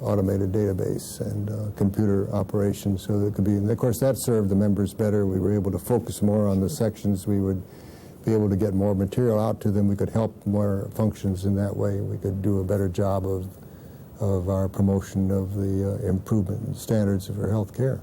automated database and computer operations, so that it could be. And of course, that served the members better. We were able to focus more on the sections. We would be able to get more material out to them. We could help more functions in that way. We could do a better job of our promotion of the improvement in standards for health care.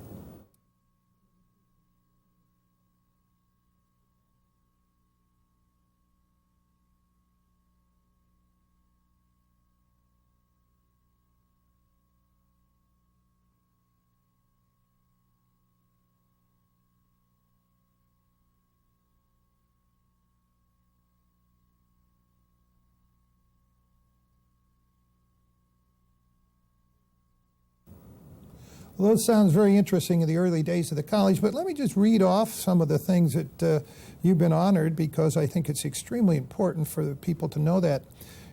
Well, those sounds very interesting in the early days of the college, but let me just read off some of the things that you've been honored, because I think it's extremely important for the people to know that.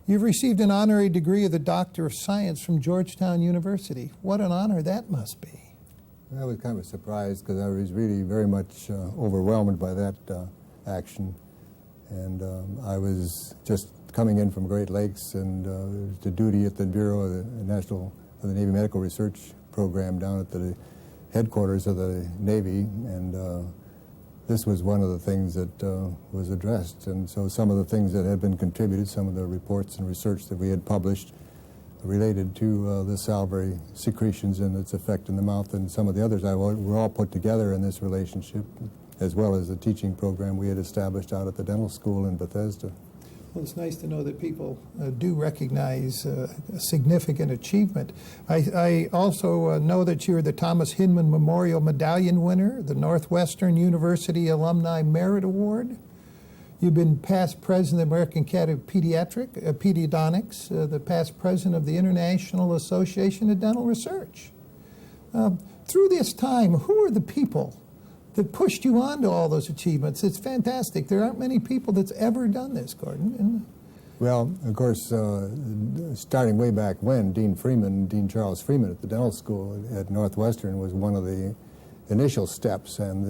You've received an honorary degree of the Doctor of Science from Georgetown University. What an honor that must be. I was kind of surprised because I was really very much overwhelmed by that action. And I was just coming in from Great Lakes and to duty at the Bureau of the Navy Medical Research Program down at the headquarters of the Navy, and this was one of the things that was addressed. And so some of the things that had been contributed, some of the reports and research that we had published related to the salivary secretions and its effect in the mouth, and some of the others were all put together in this relationship, as well as the teaching program we had established out at the dental school in Bethesda. Well, it's nice to know that people do recognize a significant achievement. I also know that you're the Thomas Hinman Memorial Medallion winner, the Northwestern University Alumni Merit Award. You've been past president of the American Academy of Pediatrics, the past president of the International Association of Dental Research. Through this time, who are the people that pushed you on to all those achievements? It's fantastic. There aren't many people that's ever done this, Gordon. Well, of course, starting way back when, Dean Charles Freeman at the dental school at Northwestern was one of the initial steps, and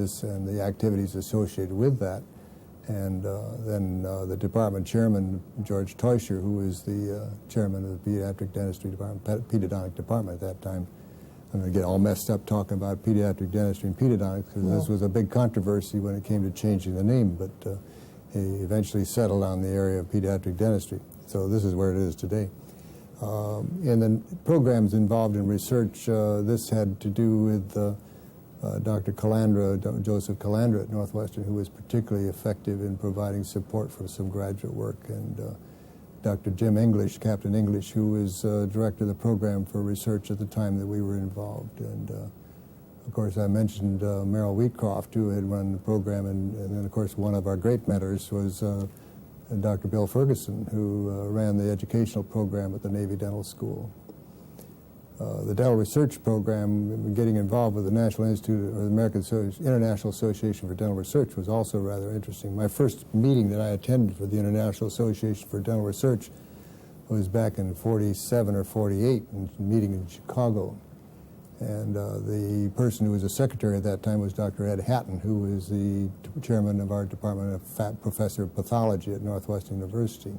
the activities associated with that. And then the department chairman, George Teuscher, who was the chairman of the pediatric dentistry department, pedodontic department at that time. I'm going to get all messed up talking about pediatric dentistry and pedodontics, because this was a big controversy when it came to changing the name, but he eventually settled on the area of pediatric dentistry. So this is where it is today. In the programs involved in research, this had to do with Dr. Calandra, Joseph Calandra at Northwestern, who was particularly effective in providing support for some graduate work, and Dr. Jim English, Captain English, who was director of the program for research at the time that we were involved. And of course, I mentioned Merrill Wheatcroft, who had run the program, and then of course one of our great mentors was Dr. Bill Ferguson, who ran the educational program at the Navy Dental School. The dental research program, getting involved with the National Institute or the International Association for Dental Research, was also rather interesting. My first meeting that I attended for the International Association for Dental Research was back in 47 or 48, a meeting in Chicago. And the person who was the secretary at that time was Dr. Ed Hatton, who was the chairman of our department of professor of pathology at Northwestern University.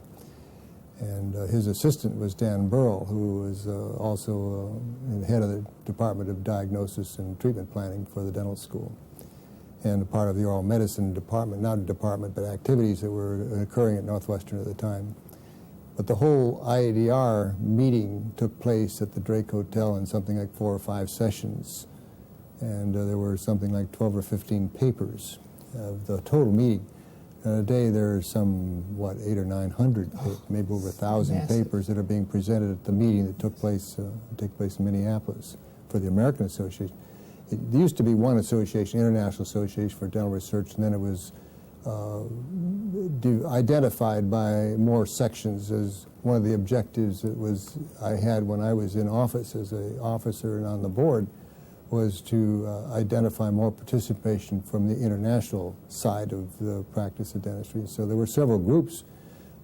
And his assistant was Dan Burrell, who was also the head of the Department of Diagnosis and Treatment Planning for the dental school, and a part of the oral medicine department, not a department, but activities that were occurring at Northwestern at the time. But the whole IADR meeting took place at the Drake Hotel in something like 4 or 5 sessions, and there were something like 12 or 15 papers of the total meeting. Today there are some, 800 or 900, maybe over 1,000 papers that are being presented at the meeting that took place in Minneapolis for the American Association. There used to be one association, International Association for Dental Research, and then it was identified by more sections as one of the objectives that I had when I was in office as an officer and on the board, was to identify more participation from the international side of the practice of dentistry. So there were several groups,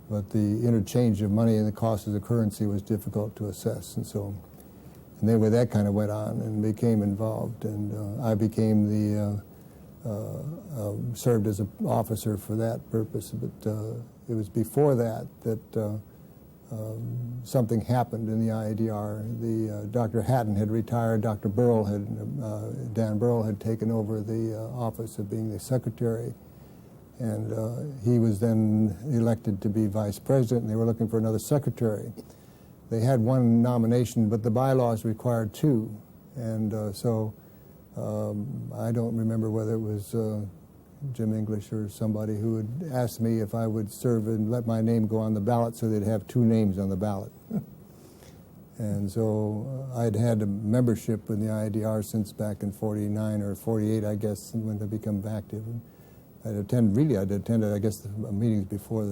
but the interchange of money and the cost of the currency was difficult to assess. And then that kind of went on and became involved. And I became served as an officer for that purpose. But it was before that something happened in the IADR. Dr. Hatton had retired. Dr. Burrell Dan Burrell had taken over the office of being the secretary, and he was then elected to be vice president, and they were looking for another secretary. They had one nomination, but the bylaws required 2, and so I don't remember whether it was Jim English or somebody who had asked me if I would serve and let my name go on the ballot so they'd have 2 names on the ballot. And so I'd had a membership in the IADR since back in 49 or 48, I guess, when they become active. I'd attended, I guess, the meetings before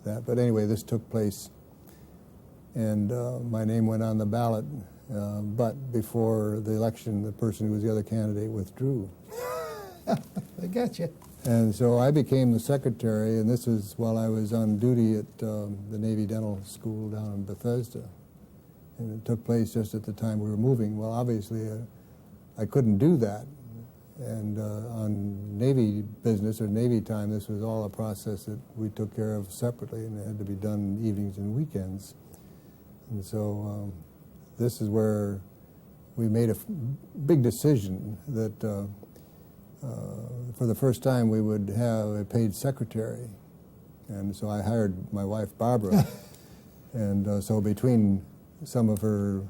that. But anyway, this took place, and my name went on the ballot. but before the election, the person who was the other candidate withdrew. I got you. And so I became the secretary, and this was while I was on duty at the Navy Dental School down in Bethesda. And it took place just at the time we were moving. Well, obviously, I couldn't do that. And on Navy business or Navy time, this was all a process that we took care of separately, and it had to be done evenings and weekends. And so this is where we made a big decision that for the first time we would have a paid secretary. And so I hired my wife, Barbara. And so between some of her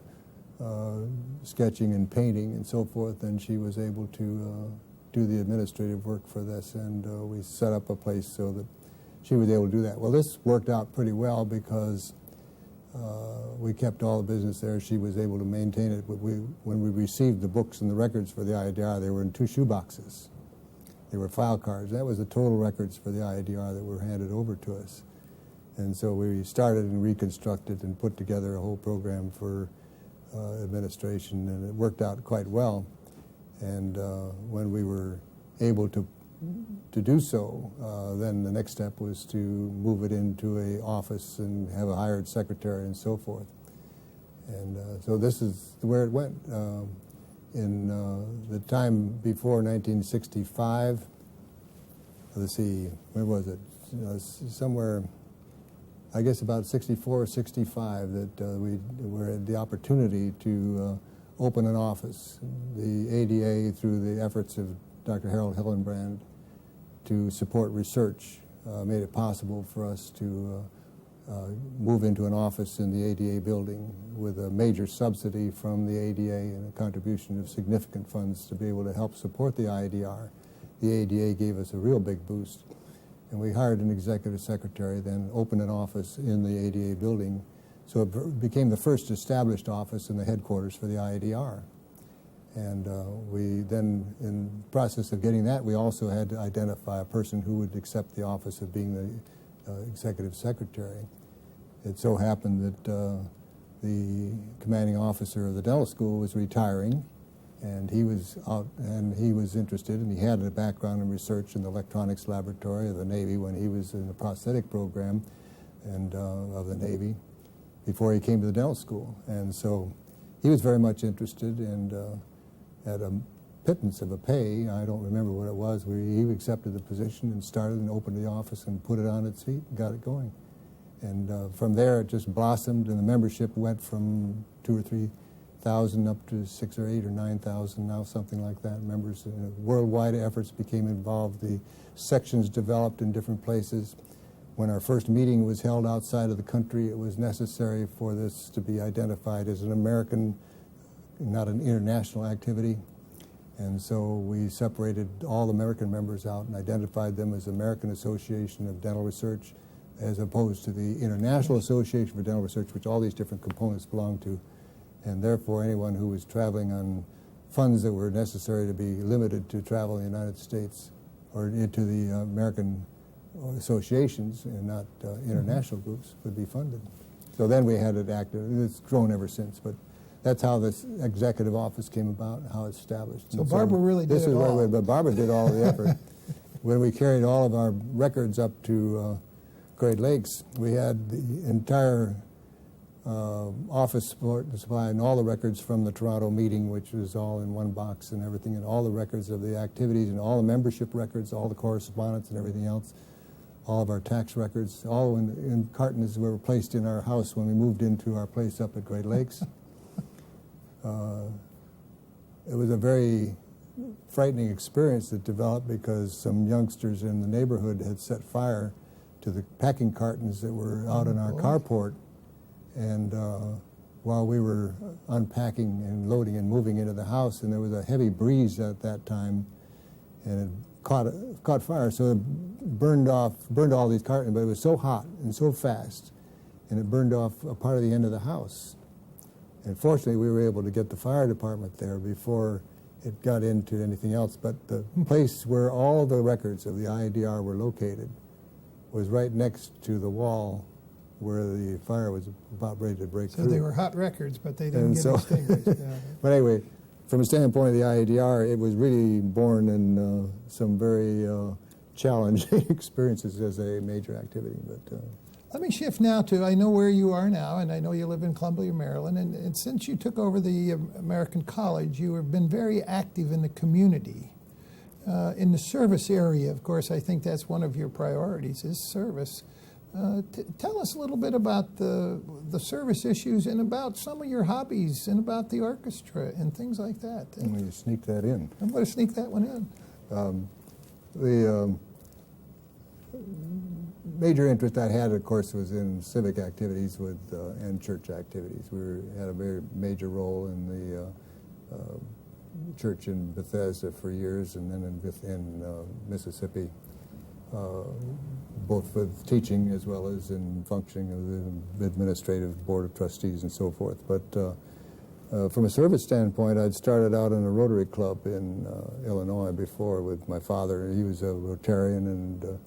sketching and painting and so forth, and she was able to do the administrative work for this, and we set up a place so that she was able to do that. Well, this worked out pretty well because we kept all the business there. She was able to maintain it. When we received the books and the records for the IDR, they were in 2 shoeboxes. They were file cards. That was the total records for the IDR that were handed over to us. And so we started and reconstructed and put together a whole program for administration, and it worked out quite well. And when we were able to do so, then the next step was to move it into an office and have a hired secretary and so forth. And so this is where it went. In the time before 1965, let's see, where was it? Somewhere, I guess about 64 or 65, that we had the opportunity to open an office. The ADA, through the efforts of Dr. Harold Hillenbrand to support research, made it possible for us to move into an office in the ADA building with a major subsidy from the ADA and a contribution of significant funds to be able to help support the IDR. The ADA gave us a real big boost. And we hired an executive secretary, then opened an office in the ADA building. So it became the first established office in the headquarters for the IDR. And we then, in the process of getting that, we also had to identify a person who would accept the office of being the executive secretary. It so happened that the commanding officer of the dental school was retiring, and he was out, and he was interested, and he had a background in research in the electronics laboratory of the Navy when he was in the prosthetic program and of the Navy before he came to the dental school. And so he was very much interested, and at a pittance of a pay, I don't remember what it was, he accepted the position and started and opened the office and put it on its feet and got it going. And from there, it just blossomed, and the membership went from 2,000 or 3,000 up to 6,000 or 8,000 or 9,000 now, something like that. Members, worldwide efforts became involved. The sections developed in different places. When our first meeting was held outside of the country, it was necessary for this to be identified as an American, not an international activity. And so we separated all the American members out and identified them as American Association of Dental Research, as opposed to the International Association for Dental Research, which all these different components belong to. And therefore, anyone who was traveling on funds that were necessary to be limited to travel in the United States or into the American associations and not international groups would be funded. So then we had it active. It's grown ever since, but that's how this executive office came about, how it's established. So Barbara really did it all. But Barbara did all the effort. When we carried all of our records up to Great Lakes, we had the entire office supply and all the records from the Toronto meeting, which was all in one box and everything, and all the records of the activities and all the membership records, all the correspondence and everything else, all of our tax records, all in cartons were placed in our house when we moved into our place up at Great Lakes. It was a very frightening experience that developed because some youngsters in the neighborhood had set fire to the packing cartons that were out in our carport. And while we were unpacking and loading and moving into the house, and there was a heavy breeze at that time, and it caught fire, so it burned all these cartons, but it was so hot and so fast, and it burned off a part of the end of the house. And fortunately, we were able to get the fire department there before it got into anything else, but the place where all the records of the IDR were located was right next to the wall where the fire was about ready to break So through. they were hot records, but they didn't And get so- extinguished. Yeah. But anyway, from a standpoint of the IADR, it was really born in some very challenging experiences as a major activity. But Let me shift now to, I know where you are now, and I know you live in Columbia, Maryland, and since you took over the American College, you have been very active in the community. In the service area, of course, I think that's one of your priorities, is service. Tell us a little bit about the service issues and about some of your hobbies and about the orchestra and things like that. I'm going to sneak that in. I'm going to sneak that one in. The major interest I had, of course, was in civic activities and church activities. Had a very major role in the church in Bethesda for years, and then in Mississippi, both with teaching as well as in functioning of the administrative board of trustees and so forth. But from a service standpoint, I'd started out in a Rotary Club in Illinois before with my father. He was a Rotarian, and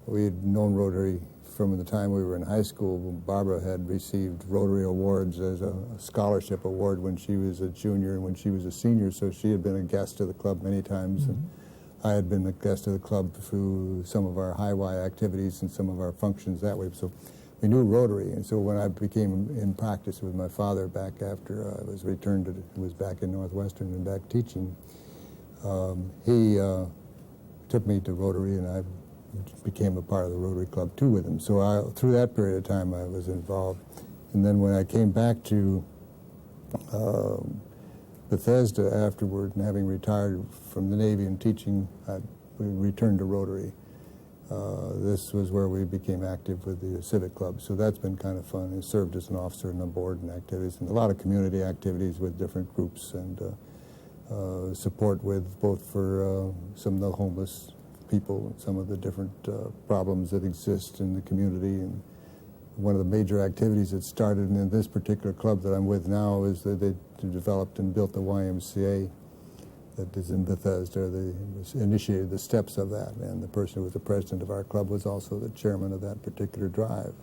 we had known Rotary from the time we were in high school. Barbara had received Rotary awards as a scholarship award when she was a junior and when she was a senior, so she had been a guest of the club many times. Mm-hmm. And I had been a guest of the club through some of our high-Y activities and some of our functions that way. So we knew Rotary, and so when I became in practice with my father back after I was returned to, was back in Northwestern and back teaching, he took me to Rotary, and I became a part of the Rotary Club too with him. So through that period of time I was involved. And then when I came back to Bethesda afterward, and having retired from the Navy and teaching, we returned to Rotary. This was where we became active with the Civic Club, so that's been kind of fun. I served as an officer on the board and activities, and a lot of community activities with different groups, and support with both for some of the homeless people, some of the different problems that exist in the community. And one of the major activities that started in this particular club that I'm with now is that they developed and built the YMCA that is in Bethesda. They initiated the steps of that, and the person who was the president of our club was also the chairman of that particular drive.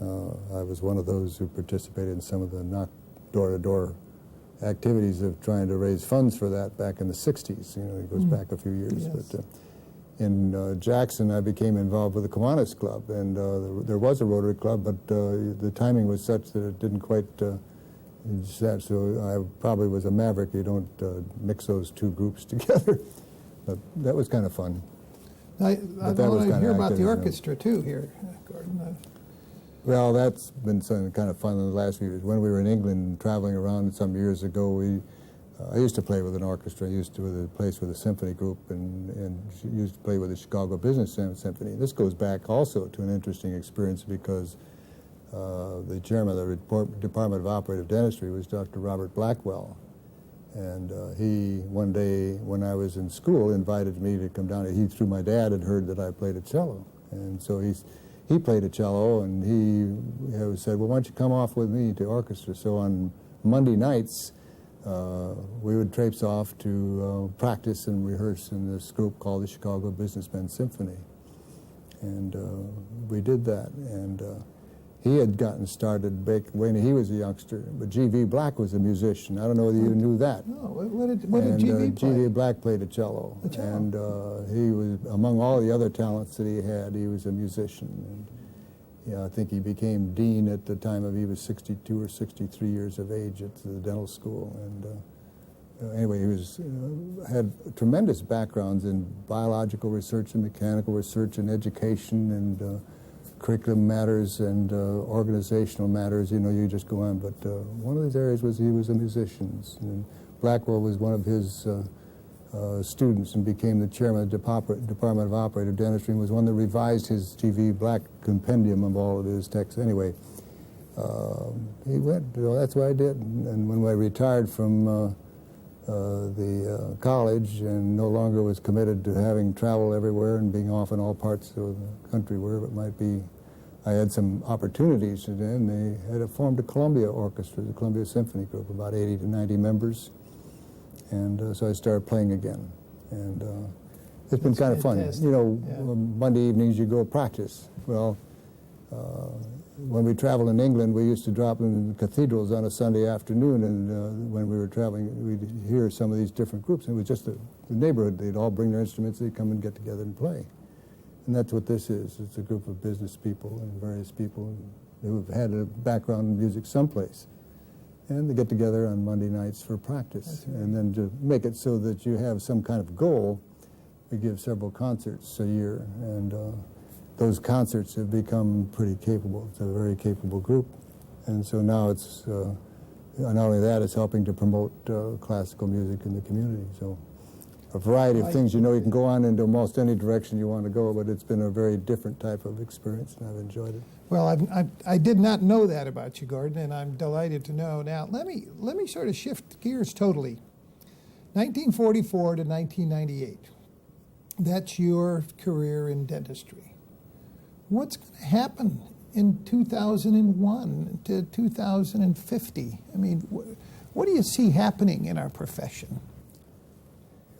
I was one of those who participated in some of the knock door-to-door activities of trying to raise funds for that back in the 60s. You know, it goes back a few years. Yes. But in Jackson, I became involved with the Kiwanis Club, and there was a Rotary Club, but the timing was such that it didn't quite set, so I probably was a maverick. You don't mix those two groups together. But that was kind of fun. I want to hear about the orchestra too here, Gordon. Well, that's been some kind of fun in the last few years. When we were in England traveling around some years ago, I used to play with an orchestra. I used to play with a symphony group, and used to play with the Chicago Business Symphony. This goes back also to an interesting experience because the chairman of the Department of Operative Dentistry was Dr. Robert Blackwell. And he, one day when I was in school, invited me to come down. He, through my dad, had heard that I played a cello. And so he played a cello, and he said, well, why don't you come off with me to orchestra? So on Monday nights, we would traipse off to practice and rehearse in this group called the Chicago Businessmen Symphony. And we did that. And he had gotten started back when he was a youngster, but G.V. Black was a musician. I don't know whether you knew that. No, what did G.V. play? G.V. Black played a cello. And he was, among all the other talents that he had, he was a musician. And yeah, I think he became dean at the time of he was 62 or 63 years of age at the dental school. And anyway, he had tremendous backgrounds in biological research and mechanical research and education and curriculum matters and organizational matters. You know, you just go on. But one of these areas was he was a musician. And Blackwell was one of his students and became the chairman of the Department of Operative Dentistry and was one that revised his G.V. Black compendium of all of his texts. Anyway, he went, that's what I did. And when I retired from the college and no longer was committed to having travel everywhere and being off in all parts of the country, wherever it might be, I had some opportunities. And then they had formed a Columbia Orchestra, the Columbia Symphony Group, about 80 to 90 members. And so I started playing again. And it's been kind of fun. You know, Monday evenings you go practice. Well, When we traveled in England, we used to drop in cathedrals on a Sunday afternoon, and when we were traveling, we'd hear some of these different groups. And it was just the neighborhood. They'd all bring their instruments, they'd come and get together and play. And that's what this is. It's a group of business people and various people who have had a background in music someplace. And they get together on Monday nights for practice. And then to make it so that you have some kind of goal, we give several concerts a year. And those concerts have become pretty capable. It's a very capable group. And so now it's, not only that, it's helping to promote classical music in the community. So a variety of things. You know, you can go on into almost any direction you want to go, but it's been a very different type of experience, and I've enjoyed it. Well, I did not know that about you, Gordon, and I'm delighted to know. Now, let me sort of shift gears totally. 1944 to 1998. That's your career in dentistry. What's going to happen in 2001 to 2050? I mean, what do you see happening in our profession?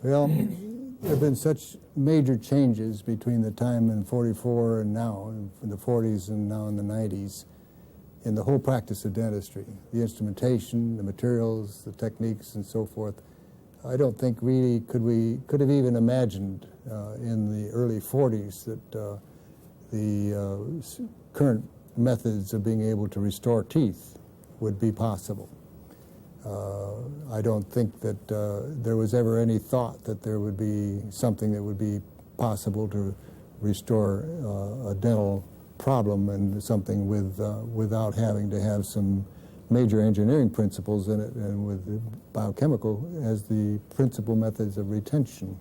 Well, there have been such major changes between the time in 44 and now, in the 40s and now in the 90s, in the whole practice of dentistry. The instrumentation, the materials, the techniques, and so forth. I don't think really could have even imagined in the early 40s that the current methods of being able to restore teeth would be possible. I don't think that there was ever any thought that there would be something that would be possible to restore a dental problem and something without having to have some major engineering principles in it, and with biochemical as the principal methods of retention.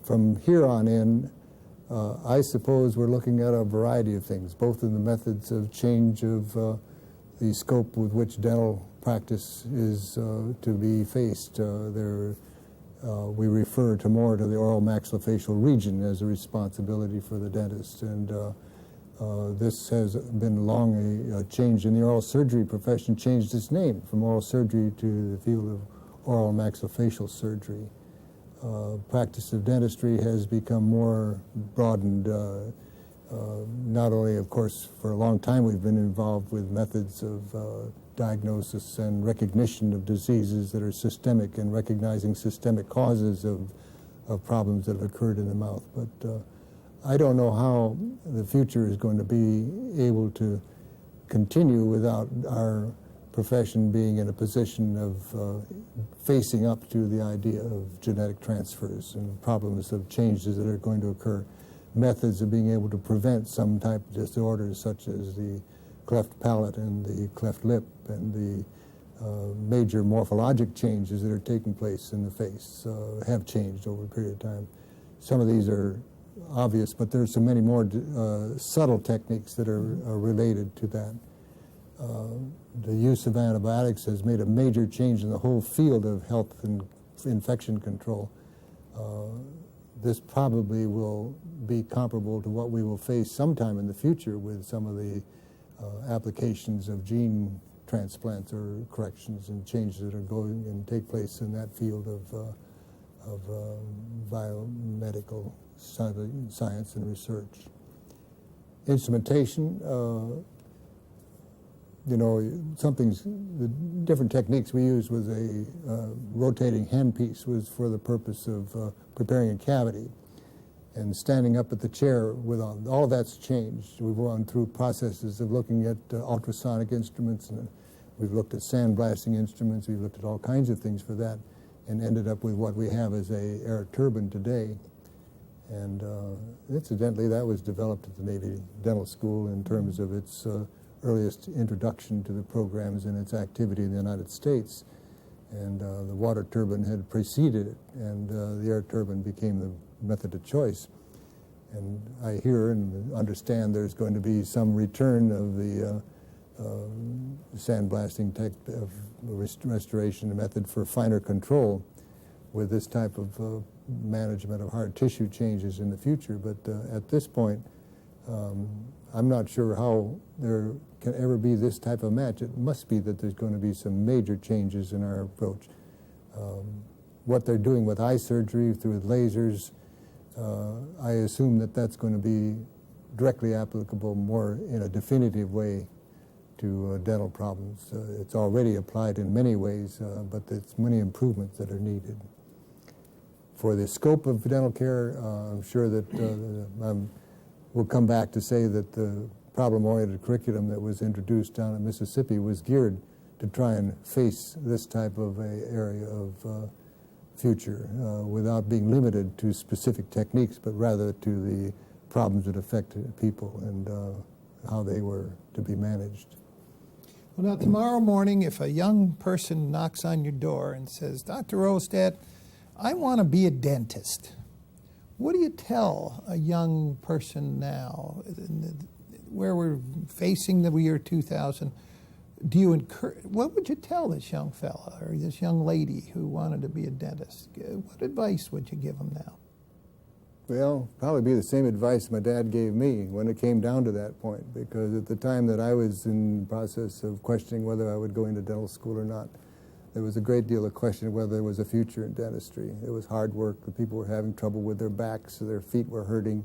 From here on in, I suppose we're looking at a variety of things, both in the methods of change of the scope with which dental practice is to be faced. We refer to more to the oral maxillofacial region as a responsibility for the dentist, and this has been long a change in the oral surgery profession, changed its name from oral surgery to the field of oral maxillofacial surgery. Practice of dentistry has become more broadened. Not only, of course, for a long time we've been involved with methods of diagnosis and recognition of diseases that are systemic and recognizing systemic causes of problems that have occurred in the mouth. But I don't know how the future is going to be able to continue without our profession being in a position of facing up to the idea of genetic transfers and problems of changes that are going to occur, methods of being able to prevent some type of disorders such as the cleft palate and the cleft lip and the major morphologic changes that are taking place in the face have changed over a period of time. Some of these are obvious, but there are so many more subtle techniques that are related to that. The use of antibiotics has made a major change in the whole field of health and infection control. This probably will be comparable to what we will face sometime in the future with some of the applications of gene transplants or corrections and changes that are going and take place in that field of biomedical science and research. Instrumentation, you know, the different techniques we used with a rotating handpiece was for the purpose of preparing a cavity. And standing up at the chair with all of that's changed. We've gone through processes of looking at ultrasonic instruments, and we've looked at sandblasting instruments, we've looked at all kinds of things for that, and ended up with what we have as a air turbine today. And incidentally, that was developed at the Navy Dental School in terms of its earliest introduction to the programs and its activity in the United States. And the water turbine had preceded it, and the air turbine became the method of choice. And I hear and understand there's going to be some return of the sandblasting type of restoration method for finer control with this type of management of hard tissue changes in the future. But at this point, I'm not sure how there can ever be this type of match. It must be that there's going to be some major changes in our approach. What they're doing with eye surgery through lasers, I assume that that's going to be directly applicable more in a definitive way to dental problems. It's already applied in many ways, but there's many improvements that are needed. For the scope of dental care, I'm sure that we'll come back to say that the problem-oriented curriculum that was introduced down in Mississippi was geared to try and face this type of a area of future without being limited to specific techniques, but rather to the problems that affected people and how they were to be managed. Well, now, tomorrow morning, if a young person knocks on your door and says, Dr. Rovelstad, I want to be a dentist, what do you tell a young person now, where we're facing the year 2000? Do you encourage, what would you tell this young fella or this young lady who wanted to be a dentist? What advice would you give them now? Well, probably be the same advice my dad gave me when it came down to that point, because at the time that I was in the process of questioning whether I would go into dental school or not, there was a great deal of question whether there was a future in dentistry. It was hard work. The people were having trouble with their backs, so their feet were hurting,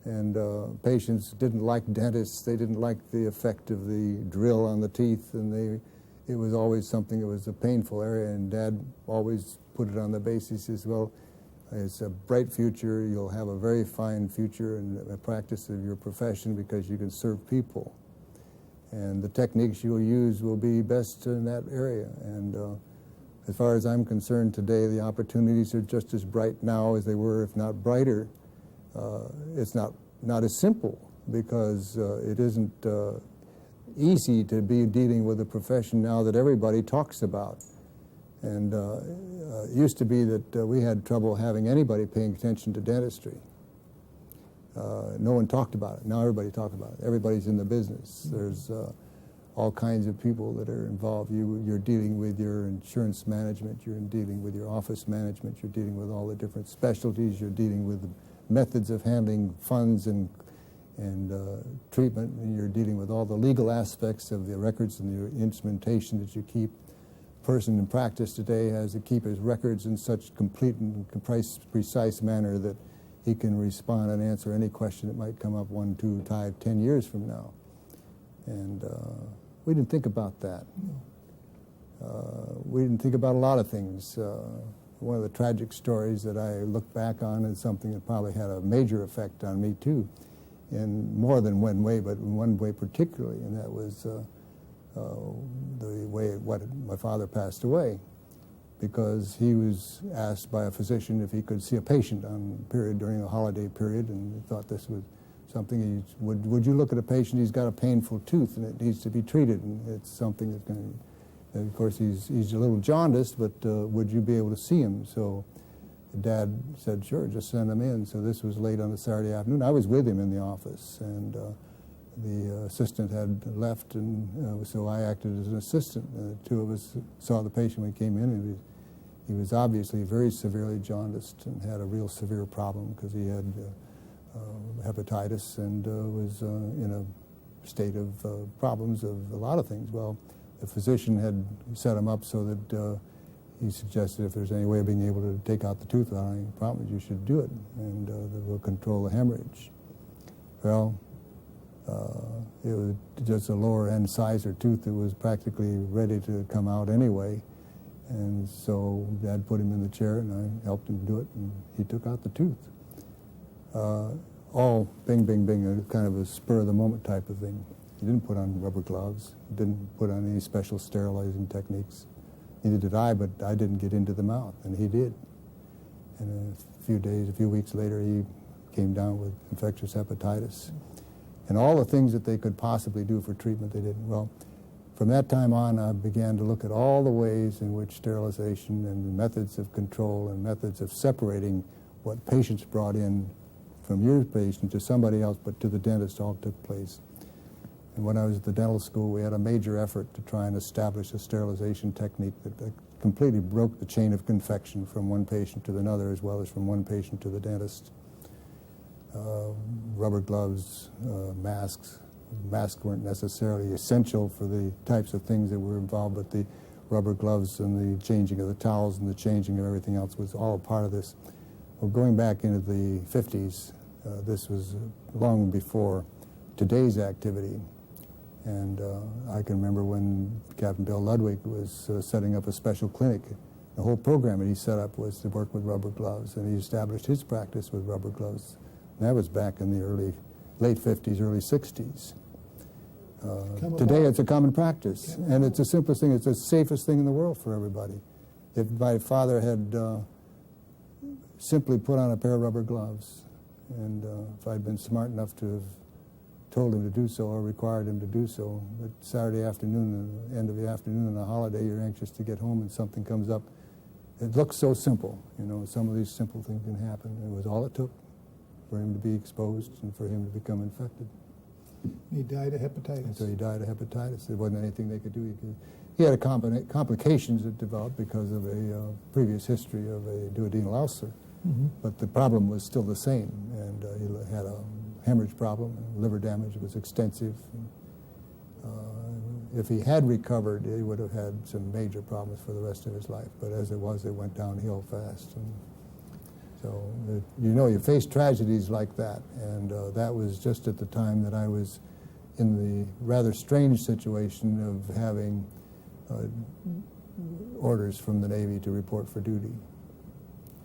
and patients didn't like dentists. They didn't like the effect of the drill on the teeth, and it was always something that was a painful area, and Dad always put it on the basis as, well, it's a bright future. You'll have a very fine future in the practice of your profession because you can serve people. And the techniques you'll use will be best in that area. And as far as I'm concerned today, the opportunities are just as bright now as they were, if not brighter. It's not as simple because it isn't easy to be dealing with a profession now that everybody talks about. And it used to be that we had trouble having anybody paying attention to dentistry. No one talked about it. Now everybody talks about it. Everybody's in the business. There's all kinds of people that are involved. You're dealing with your insurance management. You're dealing with your office management. You're dealing with all the different specialties. You're dealing with the methods of handling funds and treatment. And you're dealing with all the legal aspects of the records and the instrumentation that you keep. Person in practice today has to keep his records in such complete and precise manner that he can respond and answer any question that might come up 1, 2, 5, 10 years from now. And we didn't think about that. We didn't think about a lot of things. One of the tragic stories that I look back on is something that probably had a major effect on me too, in more than one way, but in one way particularly, and that was the way my father passed away, because he was asked by a physician if he could see a patient during a holiday period, and he thought this was something would you look at a patient, he's got a painful tooth and it needs to be treated, and it's something that's going to, of course he's a little jaundiced, but would you be able to see him? So Dad said, sure, just send him in. So this was late on a Saturday afternoon. I was with him in the office, and the assistant had left, and so I acted as an assistant. The two of us saw the patient when he came in, and he was obviously very severely jaundiced and had a real severe problem because he had hepatitis and was in a state of problems of a lot of things. Well, the physician had set him up so that he suggested if there's any way of being able to take out the tooth without any problems, you should do it, and that will control the hemorrhage. Well, it was just a lower end sizer tooth that was practically ready to come out anyway. And so Dad put him in the chair, and I helped him do it, and he took out the tooth. All bing, bing, bing, a kind of a spur-of-the-moment type of thing. He didn't put on rubber gloves. He didn't put on any special sterilizing techniques. Neither did I, but I didn't get into the mouth, and he did. And a few weeks later, he came down with infectious hepatitis. And all the things that they could possibly do for treatment, they didn't. Well, from that time on, I began to look at all the ways in which sterilization and methods of control and methods of separating what patients brought in from your patient to somebody else, but to the dentist, all took place. And when I was at the dental school, we had a major effort to try and establish a sterilization technique that completely broke the chain of infection from one patient to another, as well as from one patient to the dentist. Rubber gloves, masks. Masks weren't necessarily essential for the types of things that were involved, but the rubber gloves and the changing of the towels and the changing of everything else was all a part of this. Well, going back into the 50s, This was long before today's activity. And I can remember when Captain Bill Ludwig was setting up a special clinic. The whole program that he set up was to work with rubber gloves, and he established his practice with rubber gloves. And that was back in the late 50s, early 60s. Today it's a common practice, and it's the simplest thing. It's the safest thing in the world for everybody. If my father had simply put on a pair of rubber gloves, and if I'd been smart enough to have told him to do so or required him to do so, but Saturday afternoon, end of the afternoon on a holiday, you're anxious to get home and something comes up. It looks so simple, you know, some of these simple things can happen. It was all it took for him to be exposed and for him to become infected. He died of hepatitis. And so he died of hepatitis. There wasn't anything they could do. He had complications that developed because of a previous history of a duodenal ulcer. Mm-hmm. But the problem was still the same, and he had a hemorrhage problem, and liver damage was extensive. If he had recovered, he would have had some major problems for the rest of his life. But as it was, it went downhill fast. And so, you know, you face tragedies like that, and that was just at the time that I was in the rather strange situation of having orders from the Navy to report for duty.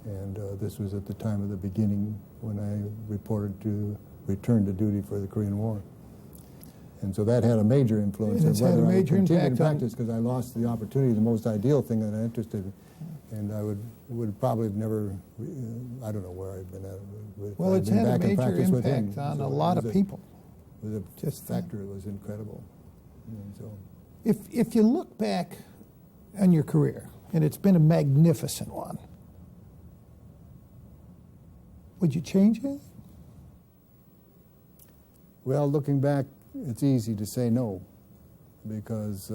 And this was at the time of the beginning when I reported to return to duty for the Korean War. And so that had a major influence on whether I would continue in practice, because I lost the opportunity, the most ideal thing that I'm interested in. And I would probably have never, I don't know where I'd been at. Well, it's had a major impact on a lot of people. It was a factor, it was incredible. And so, if you look back on your career, and it's been a magnificent one, would you change it? Well, looking back, it's easy to say no, because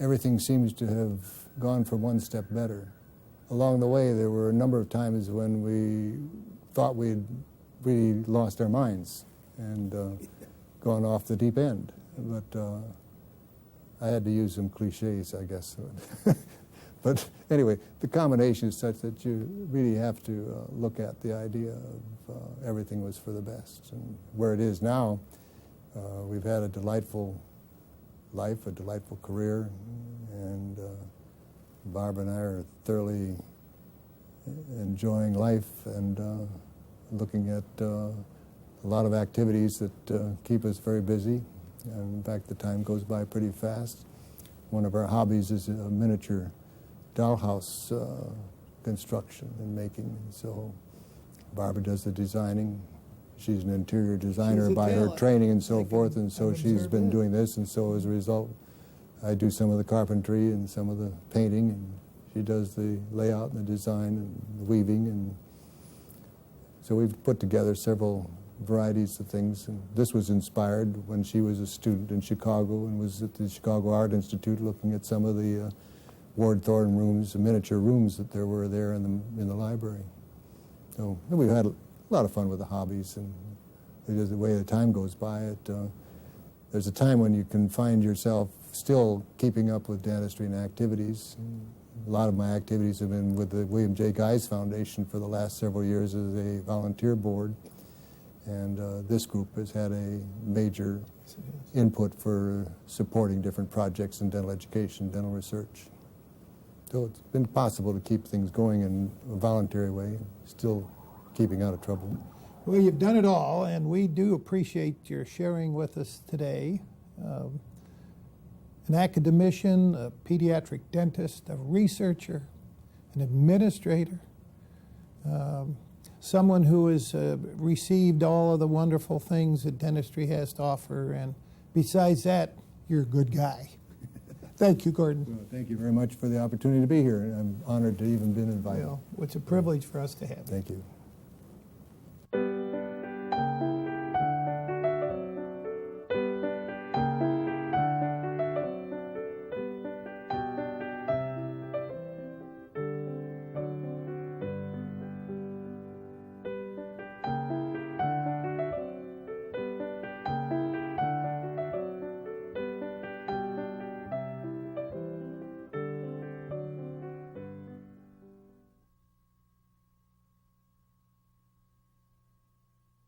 everything seems to have gone from one step better. Along the way, there were a number of times when we thought we'd really lost our minds and gone off the deep end. But I had to use some cliches, I guess. But anyway, the combination is such that you really have to look at the idea of everything was for the best. And where it is now, we've had a delightful life, a delightful career, and Barb and I are thoroughly enjoying life and looking at a lot of activities that keep us very busy. And in fact, the time goes by pretty fast. One of our hobbies is a miniature dollhouse construction and making. So Barbara does the designing. She's an interior designer by her training and so forth, and so she's been doing this, and so as a result, I do some of the carpentry and some of the painting, and she does the layout and the design and the weaving, and so we've put together several varieties of things. And this was inspired when she was a student in Chicago and was at the Chicago Art Institute looking at some of the Ward Thorne rooms, the miniature rooms that there were there in the library. So we've had a lot of fun with the hobbies, and just the way the time goes by, there's a time when you can find yourself still keeping up with dentistry and activities. A lot of my activities have been with the William J. Guys Foundation for the last several years as a volunteer board, and this group has had a major input for supporting different projects in dental education, dental research. So it's been possible to keep things going in a voluntary way, still keeping out of trouble. Well, you've done it all, and we do appreciate your sharing with us today. An academician, a pediatric dentist, a researcher, an administrator, someone who has received all of the wonderful things that dentistry has to offer, and besides that, you're a good guy. Thank you, Gordon. Well, thank you very much for the opportunity to be here. I'm honored to even been invited. Well, it's a privilege for us to have you. Thank you.